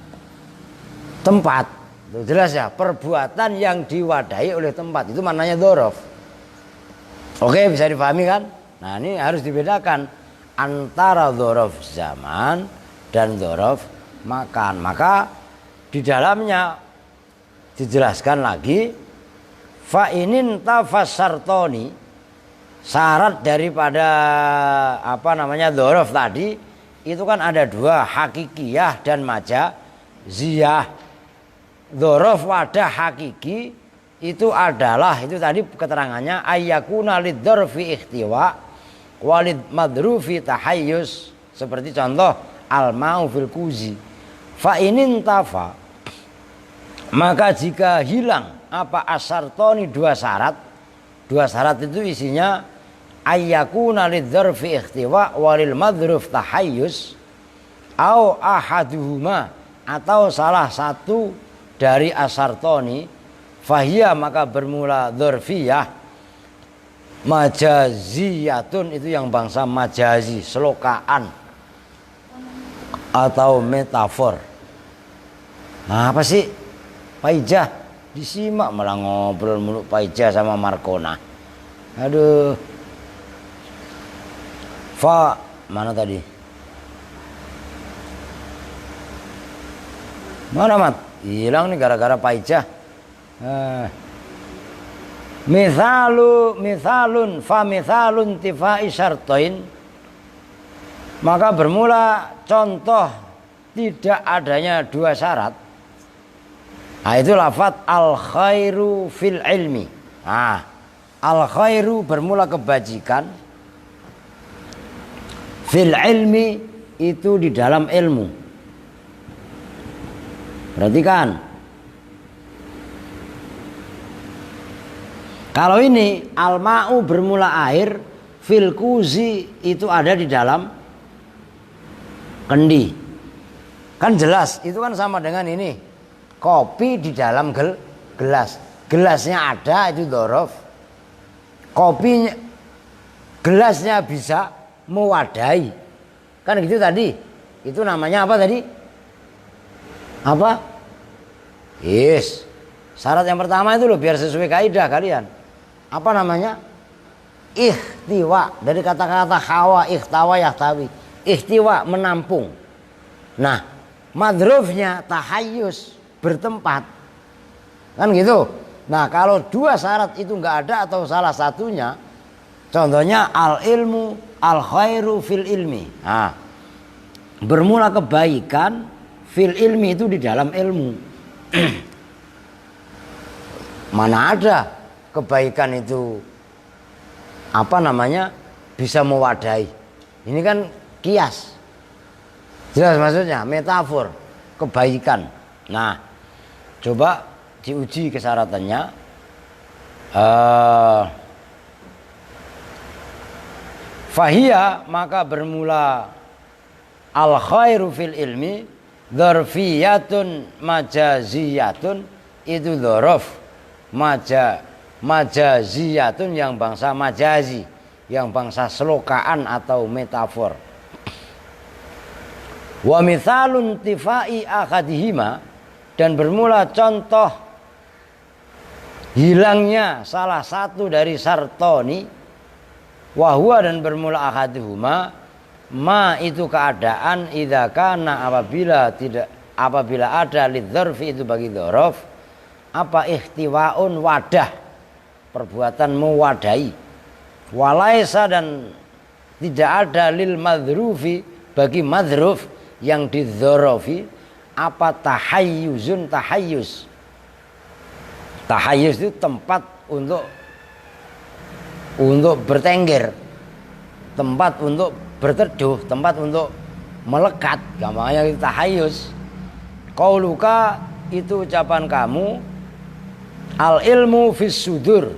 tempat. Itu jelas ya, perbuatan yang diwadahi oleh tempat, itu maknanya dzaraf. Oke, bisa dipahami kan? Nah, ini harus dibedakan antara dzaraf zaman dan dzaraf makan. Maka di dalamnya dijelaskan lagi, fa inin tafassartoni, syarat daripada dzaraf tadi itu kan ada dua, hakikiyah dan majaziyah. Dzaraf wadah hakiki itu adalah, itu tadi keterangannya, ayyakuna lidzarfi ikhtiwa walid madrufi tahayyus, seperti contoh al-ma'u fil kuzi. Fa inin tafa, maka jika hilang apa asartoni, dua syarat itu isinya ayyakuna lidzarfi ikhtiwa walil madruf tahayyus, au ahaduhuma, atau salah satu dari asartoni, fahiyah, maka bermula dzarfiyah, majaziyatun, itu yang bangsa majazi, selokaan atau metafor. Nah, apa sih Pak Ijah? Disimak malah ngobrol mulu Pak Ijah sama Markona. Aduh. Fa mana tadi? Mana Mat? Hilang nih gara-gara Pak Ijah. Mithalun fa mithalun tifai syartain, maka bermula contoh tidak adanya dua syarat. Nah, itu lafadz al khairu fil ilmi. Nah, al khairu bermula kebajikan, fil ilmi itu di dalam ilmu. Perhatikan. Kalau ini al-ma'u bermula air, fil kuzi itu ada di dalam kendi. Kan jelas, itu kan sama dengan ini. Kopi di dalam gelas. Gelasnya ada, itu dzaraf. Kopinya, gelasnya bisa mewadahi. Kan gitu tadi. Itu namanya apa tadi? Apa? Yes. Syarat yang pertama itu loh, biar sesuai kaidah kalian. Apa namanya? Ihtiwa. Dari kata-kata hawa, ihtawa, yahtawi. Ihtiwa, menampung. Nah, madrufnya tahayyus, bertempat. Kan gitu. Nah, kalau dua syarat itu enggak ada atau salah satunya, contohnya al ilmu al khairu fil ilmi. Nah, bermula kebaikan fil ilmi itu di dalam ilmu. Mana ada kebaikan itu apa namanya bisa mewadahi. Ini kan kias. Jelas maksudnya, metafor kebaikan. Nah, coba diuji kesyaratannya. Fahiyya, maka bermula al khairu fil ilmi dzarfiyatun majaziyatun, itu dzaraf majaziyatun yang bangsa majazi, yang bangsa selokaan atau metafor. Wa mithalun tifai akadihima, dan bermula contoh hilangnya salah satu dari sartoni, wahwa, dan bermula akadihuma ma, itu keadaan idza kana, apabila ada lidzarfi, itu bagi dzaraf apa ihtiwaun, wadah, perbuatan mewadahi, walaisa, dan tidak ada lil madrufi, bagi madruf yang didzarafi apa tahayyuzun, tahayyuz. Tahayyuz itu tempat untuk bertengger, tempat untuk berteduh, tempat untuk melekat, gampangnya itu tahayyuz. Qauluka, itu ucapan kamu, al ilmu fis sudur,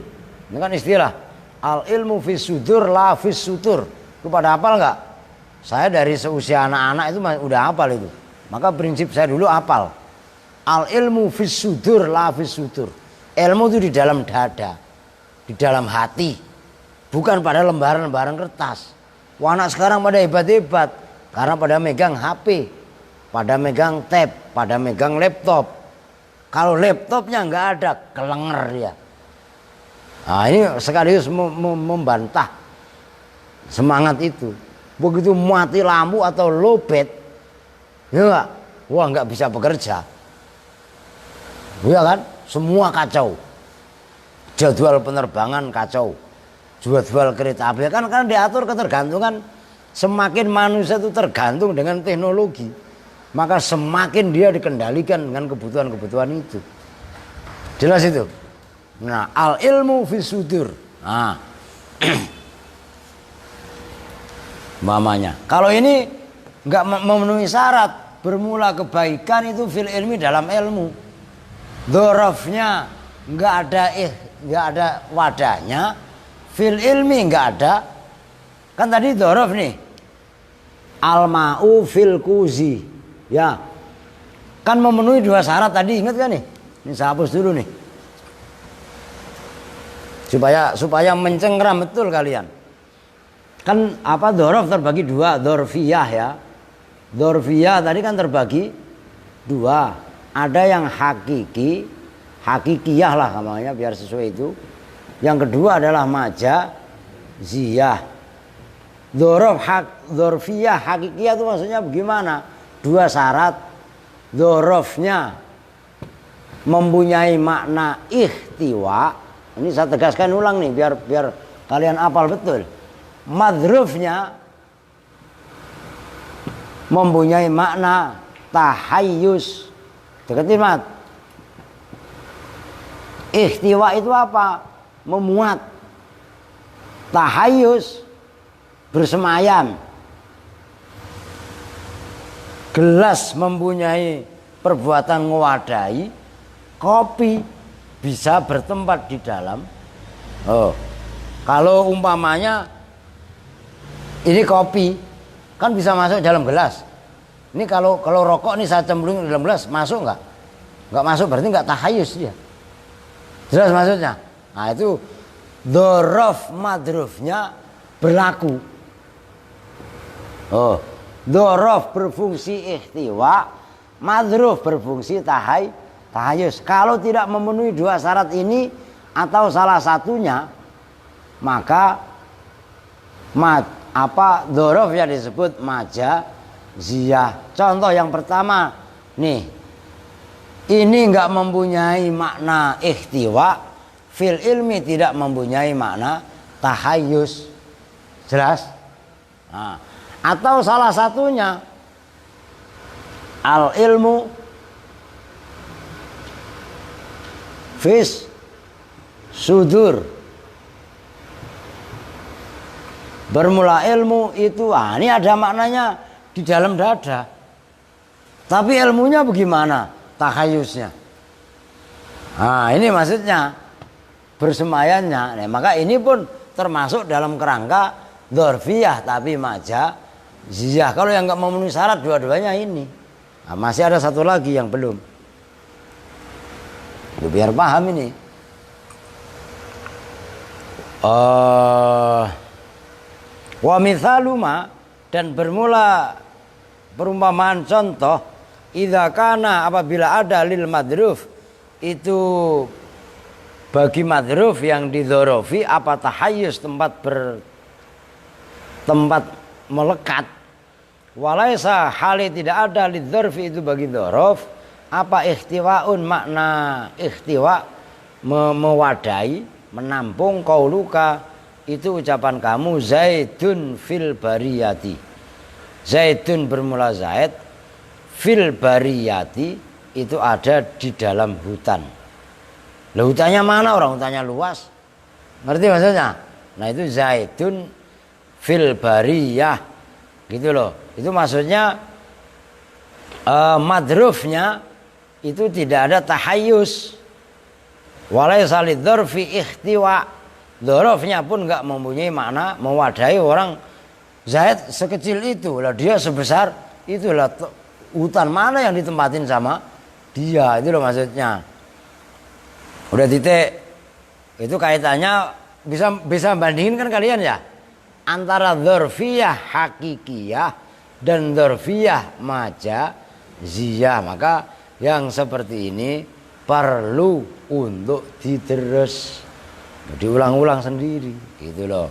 ini kan istilah al ilmu fis sudur la fis sutur. Itu pada hafal enggak? Saya dari seusia anak-anak itu udah hafal itu. Maka prinsip saya dulu hafal. Al ilmu fis sudur la fis sutur. Ilmu itu di dalam dada, di dalam hati, bukan pada lembaran-lembaran kertas. Wah, anak sekarang pada hebat-hebat karena pada megang HP, pada megang tab, pada megang laptop. Kalau laptopnya nggak ada, kelenger ya. Nah, ini sekaligus membantah semangat itu. Begitu mati lampu atau lowbat, ya nggak, wah nggak bisa bekerja. Ya kan, semua kacau. Jadwal penerbangan kacau. Jadwal kereta api kan diatur ketergantungan. Semakin manusia itu tergantung dengan teknologi, maka semakin dia dikendalikan dengan kebutuhan-kebutuhan itu. Jelas itu. Nah, al ilmu fis sudur. Nah. Mamanya. Kalau ini enggak memenuhi syarat, bermula kebaikan itu fil ilmi, dalam ilmu. Dzarafnya enggak ada wadahnya. Fil ilmi enggak ada. Kan tadi dzaraf nih. Al ma'u fil kuzi. Ya. Kan memenuhi dua syarat tadi, ingat kan nih? Ini saya hapus dulu nih. Supaya mencengkeram betul kalian. Kan apa, dzaraf terbagi dua, dzarfiyah ya. Dzarfiyah tadi kan terbagi dua. Ada yang hakiki, hakikiyah lah namanya biar sesuai itu. Yang kedua adalah majaziyah. Dzarfiyah hakikiyah itu maksudnya bagaimana? Dua syarat. Dzarafnya mempunyai makna ihtiwa. Ini saya tegaskan ulang nih biar kalian hafal betul. Madrufnya mempunyai makna tahayyus. Deketin mat. Ihtiwa itu apa? Memuat. Tahayyus bersemayam. Gelas mempunyai perbuatan ngewadahi. Kopi bisa bertempat di dalam. Oh, kalau umpamanya ini kopi kan bisa masuk dalam gelas. Ini kalau rokok nih saya cemplungin dalam gelas, masuk nggak? Nggak masuk, berarti nggak tahayyus dia. Jelas maksudnya? Nah itu dzaraf madrufnya berlaku. Oh, dzaraf berfungsi ihtiwa, madzruf berfungsi tahayus. Kalau tidak memenuhi dua syarat ini atau salah satunya, maka dzaraf yang disebut majaziyah. Contoh yang pertama nih, ini enggak mempunyai makna ihtiwa, fil ilmi tidak mempunyai makna tahayus. Jelas? Nah, atau salah satunya al ilmu fis sudur, bermula ilmu itu ini ada maknanya di dalam dada, tapi ilmunya bagaimana tahayusnya. Nah, ini maksudnya bersemayannya. Nah, maka ini pun termasuk dalam kerangka dzarfiyah tapi majaziyah. Kalau yang nggak memenuhi syarat dua-duanya ini. Nah, masih ada satu lagi yang belum. Biar paham ini. Wa mithaluma, dan bermula perumpamaan contoh, idza kana apabila ada lil madruf, itu bagi madruf yang didzarafi apa tahayyus, tempat melekat, walaisa hali tidak ada lidzarfi itu bagi dzaraf apa ihtiwaun, makna ihtiwa mewadai, menampung, qauluka itu ucapan kamu, zaidun fil bariyati, zaidun bermula zaid, fil bariyati itu ada di dalam hutan. Lah hutannya mana? Orang hutannya luas, ngerti maksudnya? Nah itu zaidun fil bariyah gitu loh. Itu maksudnya madrufnya itu tidak ada tahayyus, walaysa lidzarfi ihtiwa, dzarafnya pun enggak mempunyai makna mewadahi orang. Zaid sekecil itu lah, dia sebesar itulah, hutan mana yang ditempatin sama dia, itu loh maksudnya. Udah titik. Itu kaitannya bisa bandingin kan kalian ya, antara dzarfiyah hakikiyah dan dzarfiyah majaziyah. Maka yang seperti ini perlu untuk diterus, diulang-ulang sendiri gitu loh.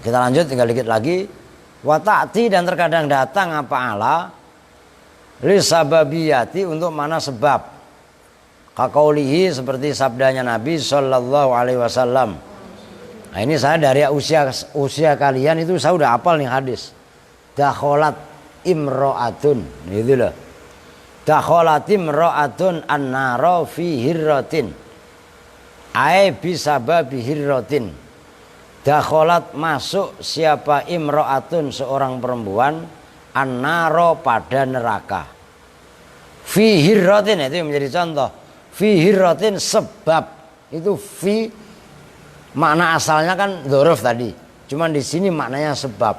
Kita lanjut, tinggal dikit lagi. Wa ta'ti, dan terkadang datang apa ala li sababiyati, untuk mana sebab. Kaqaulihi, seperti sabdanya Nabi sallallahu alaihi wasallam. Nah, ini saya dari usia kalian itu saya udah hafal nih hadis. Dakholat imro'atun, gitu loh. Dakholat imro'atun an-nara fi hirratin, ai bisababi hirratin. Dakholat, masuk siapa, imro'atun seorang perempuan, an-nara pada neraka. Fi hirratin, itu yang menjadi contoh. Fi hirratin sebab, itu fi makna asalnya kan dzaraf tadi, cuman di sini maknanya sebab.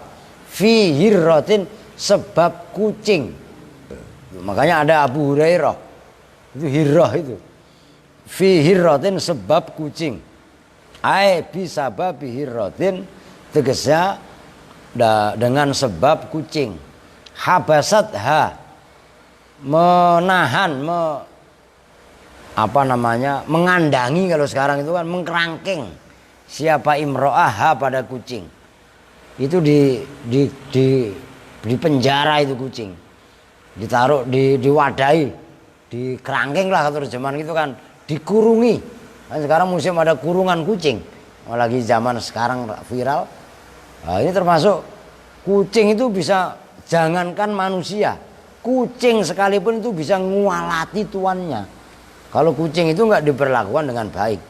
Fi hirratin sebab kucing. Makanya ada Abu Hurairah itu hirrah itu. Fi hirratin sebab kucing. Ai bisababi hirratin, tegasnya dengan sebab kucing. Habasat ha, menahan, mengandangi, kalau sekarang itu kan mengkerangking siapa imro'ah ha pada kucing. Itu di penjara itu kucing, ditaruh, diwadahi, dikerangking lah kalau zaman itu kan, dikurungi. Kan sekarang musim ada kurungan kucing, lagi zaman sekarang viral. Nah, ini termasuk kucing itu bisa, jangankan manusia, kucing sekalipun itu bisa ngualati tuannya. Kalau kucing itu nggak diperlakukan dengan baik,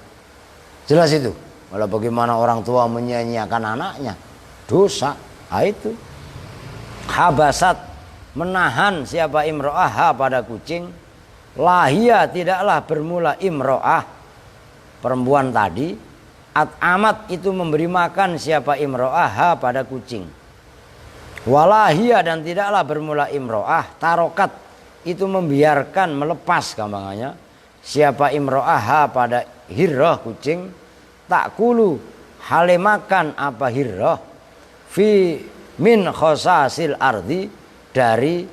jelas itu. Kalau bagaimana orang tua menyia-nyiakan anaknya, dosa. Nah, itu habasat, menahan siapa imro'ah pada kucing. Lahia, tidaklah bermula imro'ah perempuan tadi, amat itu memberi makan siapa imro'ah pada kucing. Walahia, dan tidaklah bermula imro'ah tarokat itu membiarkan, melepas gampangannya siapa imro'ah pada hirrah kucing. takulu hale makan apa hirrah fi min khosasil ardi dari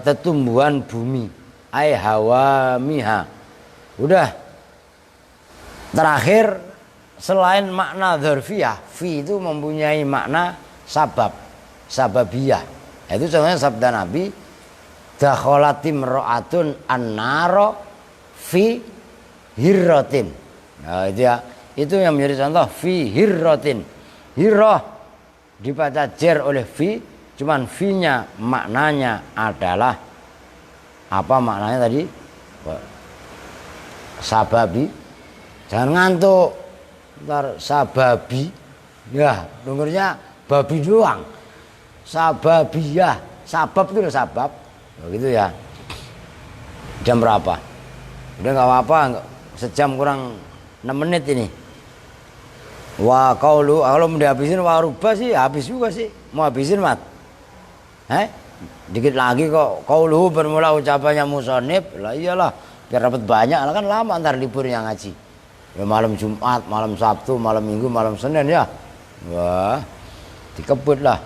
tetumbuhan bumi ai hawamiha. Udah terakhir selain makna dzarfiyah, fi itu mempunyai makna sabab, sababiyah. Itu contohnya sabda Nabi, dakhalatim ra'atun an-nara fi hirratin. Nah, itu ya, itu yang menjadi contoh fi hirratin. Hirrah dibaca jer oleh fi, cuman fi-nya maknanya adalah apa maknanya tadi? Sababi. Jangan ngantuk. Ntar sababi. Ya, dengernya babi doang. Sababiyah. Sabab itu loh, sabab. Begitu ya. Jam berapa? Udah enggak apa-apa, sejam kurang 6 menit ini. Wah, kalau mau dihabisin waruba sih habis juga sih. Mau habisin, Mat? Dikit lagi kok. Qauluhu bermula ucapannya musonib. Lah iyalah, biar dapat banyak. Lah kan lama antar liburnya ngaji. Ya malam Jumat, malam Sabtu, malam Minggu, malam Senin ya. Wah, dikebut lah.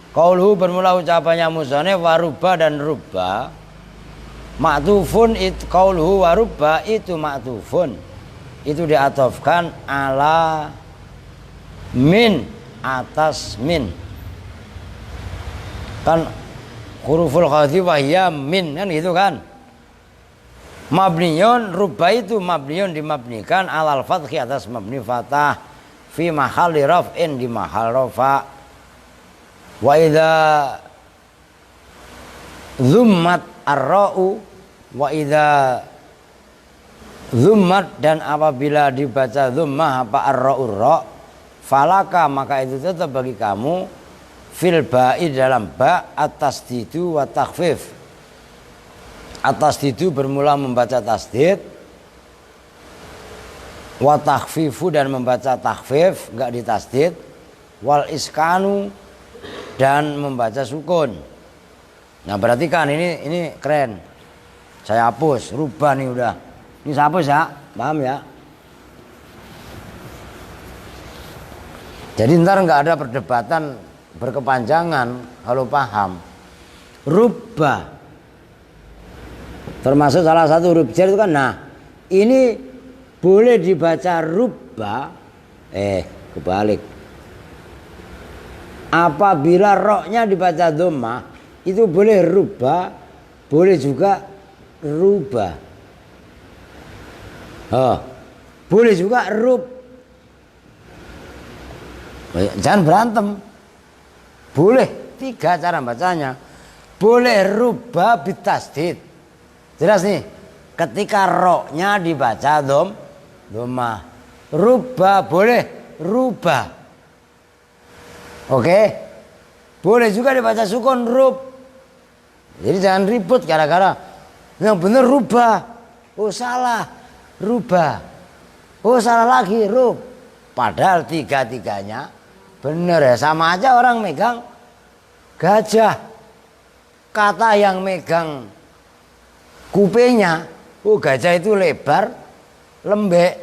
Qauluhu bermula ucapannya musonib waruba dan ruba. Ma'tufun itu qauluhu waruba itu ma'tufun. Itu diatofkan ala min, atas min. Kan huruful khafif wahya min, kan gitu kan. Mabniyun ruba itu mabniyun dimabnikan alal fathi atas mabni fathah fi mahalli raf'in di mahal rafa. Wa idza dzummat ar-ra'u wa idza dzummat dan apabila dibaca dzummah apa ar-ra'ur ra falaka maka itu tetap bagi kamu fil ba'i dalam ba atas didu wa takhfif. Atas didu bermula membaca tasdid, wa takhfifu dan membaca takhfif enggak ditasdid, wal iskanu dan membaca sukun. Nah, perhatikan ini keren. Saya hapus, rubah nih udah. Ini saya hapus ya, paham ya? Jadi ntar enggak ada perdebatan berkepanjangan kalau paham. Rubah termasuk salah satu huruf jar itu kan. Nah, ini boleh dibaca rubba, kebalik. Apabila roknya dibaca dhammah, itu boleh rubba, boleh juga ruba. Boleh juga rub. Jangan berantem. Boleh 3 cara bacanya. Boleh rubba bitasdid. Jelas nih, ketika roknya dibaca dhammah. Rubba boleh ruba. Oke. Boleh juga dibaca sukun rub. Jadi jangan ribut gara-gara yang benar ruba. Oh salah, ruba. Oh salah lagi, rub. Padahal 3-3-nya benar ya, sama aja orang megang gajah. Kata yang megang kupingnya, gajah itu lebar, lembek.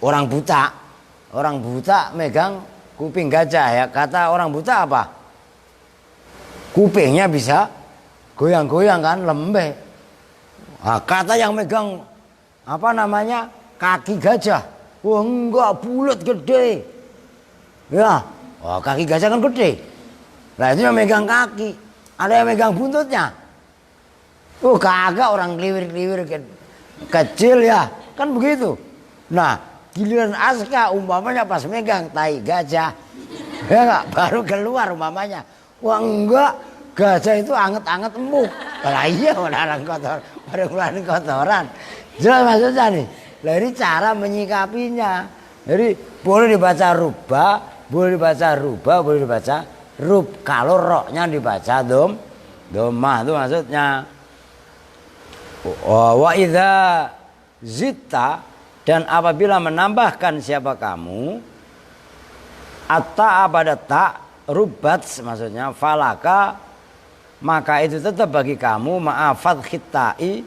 Orang buta megang kuping gajah ya. Kata orang buta apa? Kupingnya bisa goyang-goyang kan, lembek. Nah, kata yang megang apa namanya? Kaki gajah. Wah enggak, bulat gede. Ya, kaki gajah kan gede. Nah itu yang megang kaki. Ada yang megang buntutnya. Kagak, orang kliwir-kliwir kecil ya, kan begitu. Nah, giliran aska umpamanya pas megang tai gajah, ya enggak, baru keluar umpamanya. Wah enggak, gajah itu anget-anget empuk. Lah iya, orang kotor, baru keluarin kotoran. Jelas maksudnya nih. Lah ini cara menyikapinya. Jadi boleh dibaca ruba, boleh dibaca ruba, boleh dibaca rub. Kalau roknya dibaca dhammah itu maksudnya. Wa idza zitta dan apabila menambahkan siapa kamu atta pada ta rubat maksudnya falaka maka itu tetap bagi kamu ma'afat khitai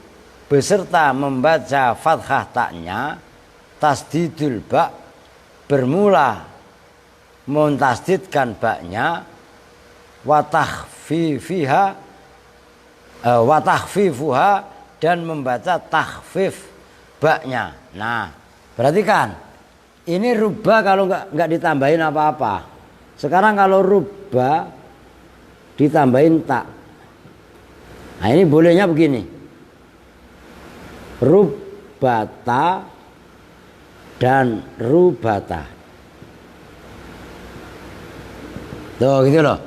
beserta membaca fathah taknya tasdidul ba bermula mentasdidkan baknya wa takhfifuha dan membaca takhfif baknya. Nah, berarti kan ini rubba kalau nggak ditambahin apa-apa. Sekarang kalau rubba ditambahin tak. Nah, ini bolehnya begini. Rubbata dan rubata. Tuh gitu loh.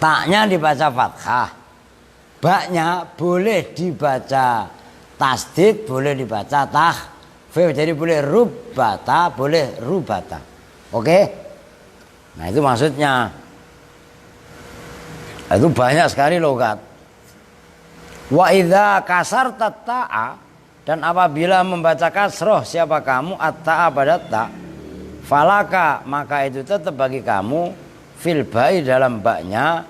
Taknya dibaca fathah. Baknya boleh dibaca tasdid, boleh dibaca takhfif. Jadi boleh rubbata, boleh rubata. Oke? Nah, itu maksudnya. Itu banyak sekali logat. Wa idza kasarta ta'a, dan apabila membaca kasroh siapa kamu at-ta'a pada ta, falaka maka itu tetap bagi kamu fil ba'i dalam baknya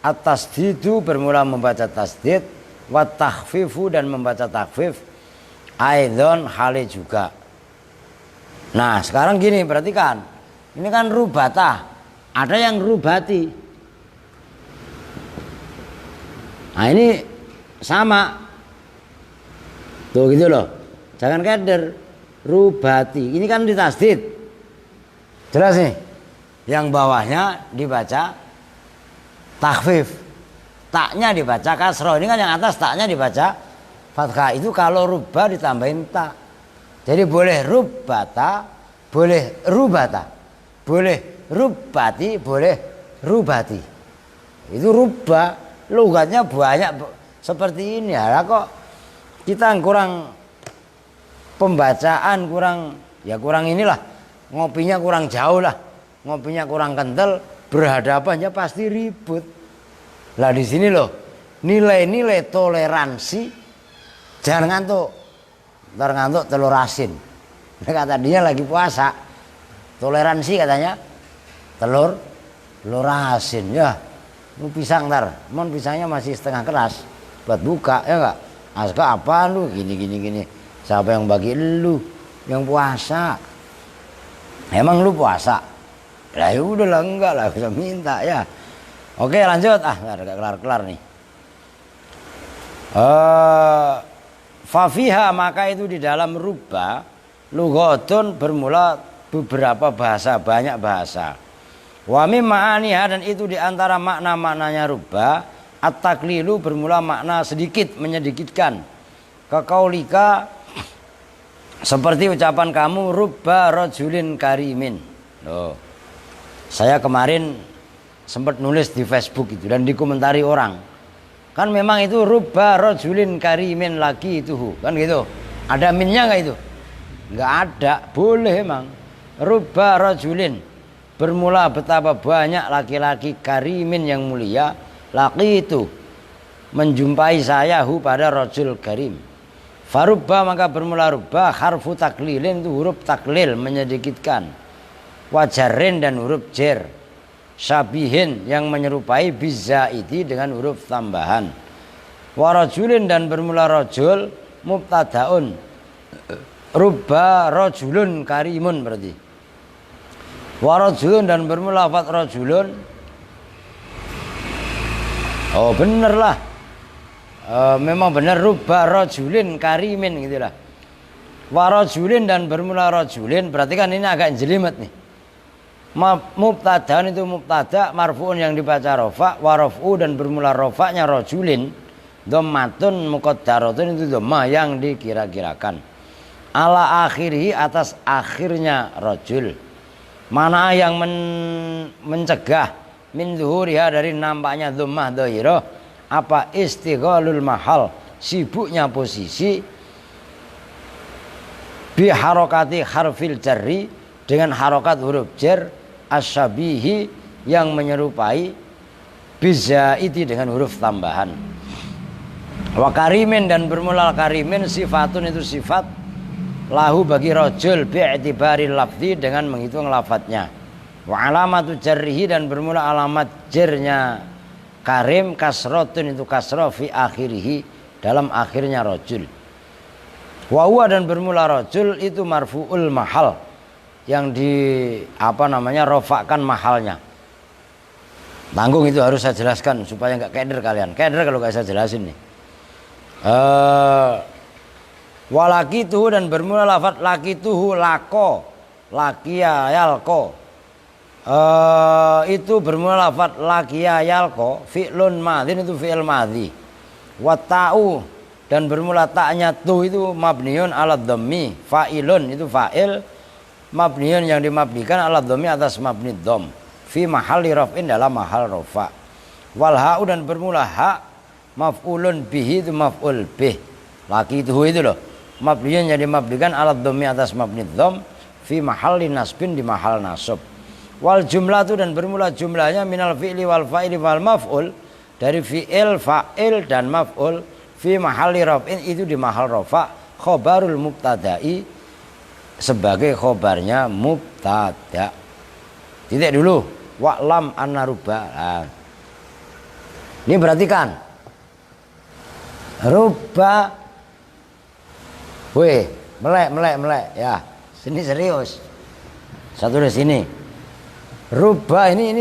at-tasdidu bermula membaca tasdid wa takhfifu dan membaca takhfif aidon hale juga. Nah, sekarang gini, perhatikan. Ini kan rubata, ada yang rubati. Nah, ini sama. Tuh gitu loh. Jangan keder. Rubati. Ini kan ditasdid. Jelas nih. Yang bawahnya dibaca takhfif. Taknya dibaca kasroh. Ini kan yang atas taknya dibaca fathah. Itu kalau rubah ditambahin tak. Jadi boleh rubata, boleh rubata. Boleh rubati, boleh rubati. Itu rubah. Logatnya banyak seperti ini. Ya kok kita kurang pembacaan, kurang inilah. Ngopinya kurang jauh lah. Ngopinya kurang kental, berhadapannya pasti ribut. Lah di sini loh, nilai-nilai toleransi. Jangan ngantuk. Ntar ngantuk telur asin. Kata dia lagi puasa. Toleransi katanya telur asin. Ya, lu pisang ntar. Mon pisangnya masih setengah keras buat buka, ya enggak? Aska apa lu? Gini. Siapa yang bagi lu yang puasa? Emang lu puasa? Lah ya udahlah, enggak lah, bisa minta ya. Oke, lanjut. Enggak kelar-kelar nih. Fafiha maka itu di dalam rubba lughatun bermula beberapa bahasa, banyak bahasa. Wa mim ma'aniha dan itu di antara makna-maknanya rubba at-taklilu bermula makna sedikit, menyedikitkan. Kaqaulika seperti ucapan kamu rubba rajulin karimin. Loh. Saya kemarin sempat nulis di Facebook itu dan dikomentari orang. Kan memang itu rubba rajulin karimin lagi itu kan gitu. Ada minnya enggak itu? Enggak ada, boleh emang. Rubba rajulin bermula betapa banyak laki-laki karimin yang mulia, laki itu menjumpai saya pada rajul karim. Farubba maka bermula rubba harfu taklilin itu huruf taklil menyedikitkan. Wajarin dan huruf jer. Syabihin yang menyerupai bizaidi dengan huruf tambahan. Warajulin dan bermula rajul mubtadaun. Rubba rajulun karimun berarti. Warajulun dan bermula lafaz rajulun. Oh bener lah. Memang benar rubba rajulin karimin gitulah. Warajulin dan bermula rajulin berarti kan ini agak jelimet nih. Mubtadaan itu mubtada marfu'un yang dibaca rafa, warafu dan bermula rafa'nya rajulin dhammatun muqaddaratun itu dhammah yang dikira-kirakan ala akhirih atas akhirnya rajul. Mana yang mencegah min zuhuriha dari nampaknya dhammah dhairah apa istighalul mahal sibuknya posisi bi harokati harfil jarri dengan harokat huruf jar asyabihi yang menyerupai bizaidi dengan huruf tambahan. Wa karimin dan bermula karimin sifatun itu sifat lahu bagi rajul bi'tibari lafzi dengan menghitung lafadznya. Wa alamatu jarrihi dan bermula alamat jarnya karim kasrotun itu kasroh fi akhirihi dalam akhirnya rajul. Wa huwa dan bermula rajul itu marfu'ul mahal, yang di rofakkan mahalnya. Tanggung itu harus saya jelaskan supaya nggak keder kalian. Keder kalau nggak saya jelasin nih. Walaki tuhu dan bermula lafadz laki tuhu lako, lakia yalko. Itu bermula lafadz lakia yalko, fi'lun madhin itu fi'il madhi. Wata'u dan bermula ta'nya tu itu mabniun ala dhammi, fa'ilun itu fa'il, mabniun yang dimabnikan ala dhammi atas mabni dham, fi mahalli raf'in dalam mahal rafa. Wal ha'u dan bermula ha, maf'ulun bihi itu maf'ul bih, laki itu loh, mabniun yang dimabnikan ala dhammi atas mabni dham, fi mahalli nasbin di mahal nasab. Wal jumlah itu dan bermula jumlahnya minal fi'li wal fa'ili wal maf'ul, dari fi'il, fa'il dan maf'ul, fi mahalli raf'in itu di mahal rafa, khobarul mubtada'i sebagai khobarnya mubtada. Titik dulu, wa'lam anna ruba. Nah, ini perhatikan, ruba, weh, melek ya, sini serius, satu di sini. Ruba ini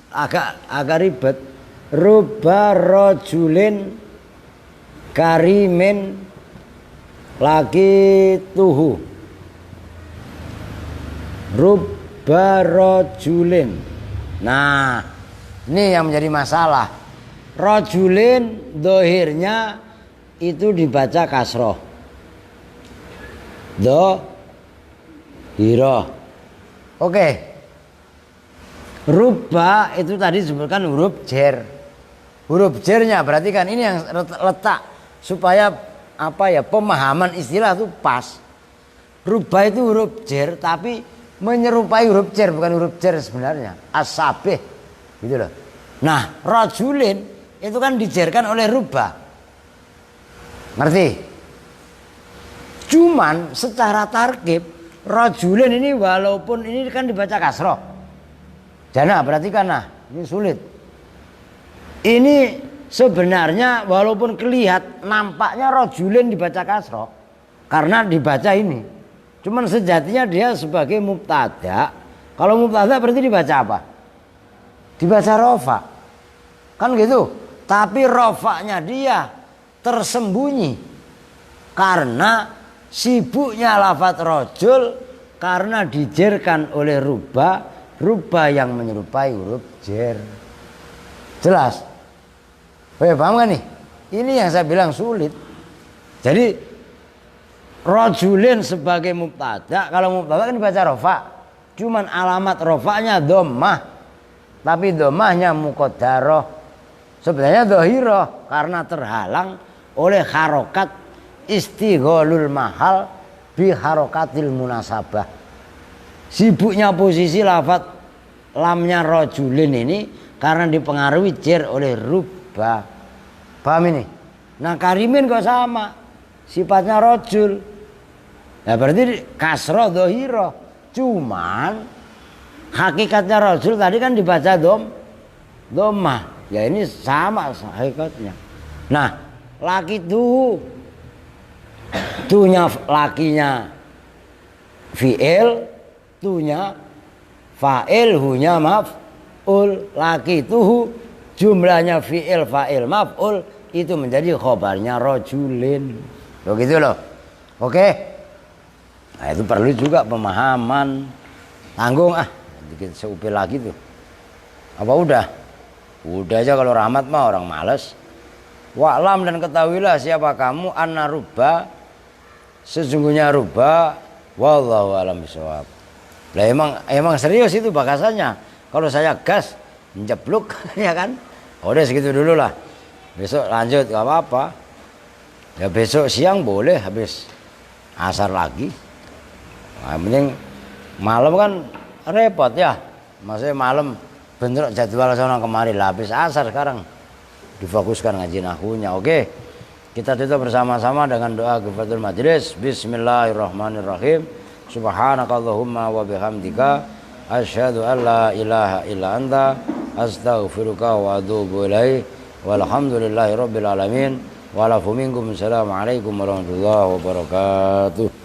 agak ribet. Ruba rojulin karimin laki tuhu. Ruba rojulin. Nah, ini yang menjadi masalah. Rojulin dohirnya itu dibaca kasroh. Dohiro. Oke. Ruba itu tadi disebutkan huruf jer. Huruf jernya perhatikan, ini yang letak supaya pemahaman istilah itu pas. Ruba itu huruf jer tapi menyerupai huruf jer, bukan huruf jer sebenarnya, as-sabih gitu loh. Nah, rajulin itu kan dijerkan oleh ruba, ngerti? Cuman secara tarkib rajulin ini walaupun ini kan dibaca kasroh, jana perhatikan, nah ini sulit. Ini sebenarnya walaupun nampaknya rajulin dibaca kasroh karena dibaca ini, cuman sejatinya dia sebagai mubtada. Kalau mubtada berarti dibaca apa? Dibaca rofa, kan gitu. Tapi rofanya dia tersembunyi karena sibuknya lafadz rajul, karena dijerkan oleh ruba yang menyerupai huruf jer. Jelas? Paham kan nih? Ini yang saya bilang sulit. Jadi rajulin sebagai mubtada, kalau mubtada kan dibaca rofa, cuman alamat rofanya dhammah, tapi dhammahnya muqaddarah, sebenarnya dhahirah karena terhalang oleh harokat istigholul mahal bi harokatil munasabah. Sibuknya posisi lafadz lamnya rajulin ini karena dipengaruhi jer oleh ruba. Paham ini? Nah, karimin kok sama, sifatnya rajul. Nah, berarti kasroh dhahirah. Cuman hakikatnya rajul tadi kan dibaca dhammah. Ya ini sama hakikatnya. Nah, laki tunya lakinya fi'il, tunya fa'il, hunya maf'ul. Laki tuhu jumlahnya fi'il, fa'il, maf'ul, itu menjadi khobarnya rajulin. Begitu loh. Oke. Nah, itu perlu juga pemahaman. Tanggung dikit seupil lagi tuh. Apa udah? Udah aja, kalau rahmat mah orang males. Wa'lam dan ketahuilah siapa kamu anna ruba, sesungguhnya ruba, wallahu a'lam bishawab. Lah emang serius itu bakasannya. Kalau saya gas menjebluk ya kan. Udah segitu dulu lah. Besok lanjut gak apa-apa. Ya besok siang boleh habis asar lagi. Nah, mending malam kan repot ya. Maksudnya malam bentrok jadwal sana kemari lah, habis asar sekarang difokuskan ngaji nahwunya. Oke. Kita tutup bersama-sama dengan doa kifaratul majlis. Bismillahirrahmanirrahim. Subhanakallahumma wa bihamdika asyhadu an la ilaha illa anta astaghfiruka wa atubu ilaik. Walhamdulillahi rabbil alamin. wa'alafu minkum. Assalamualaikum warahmatullahi wabarakatuh.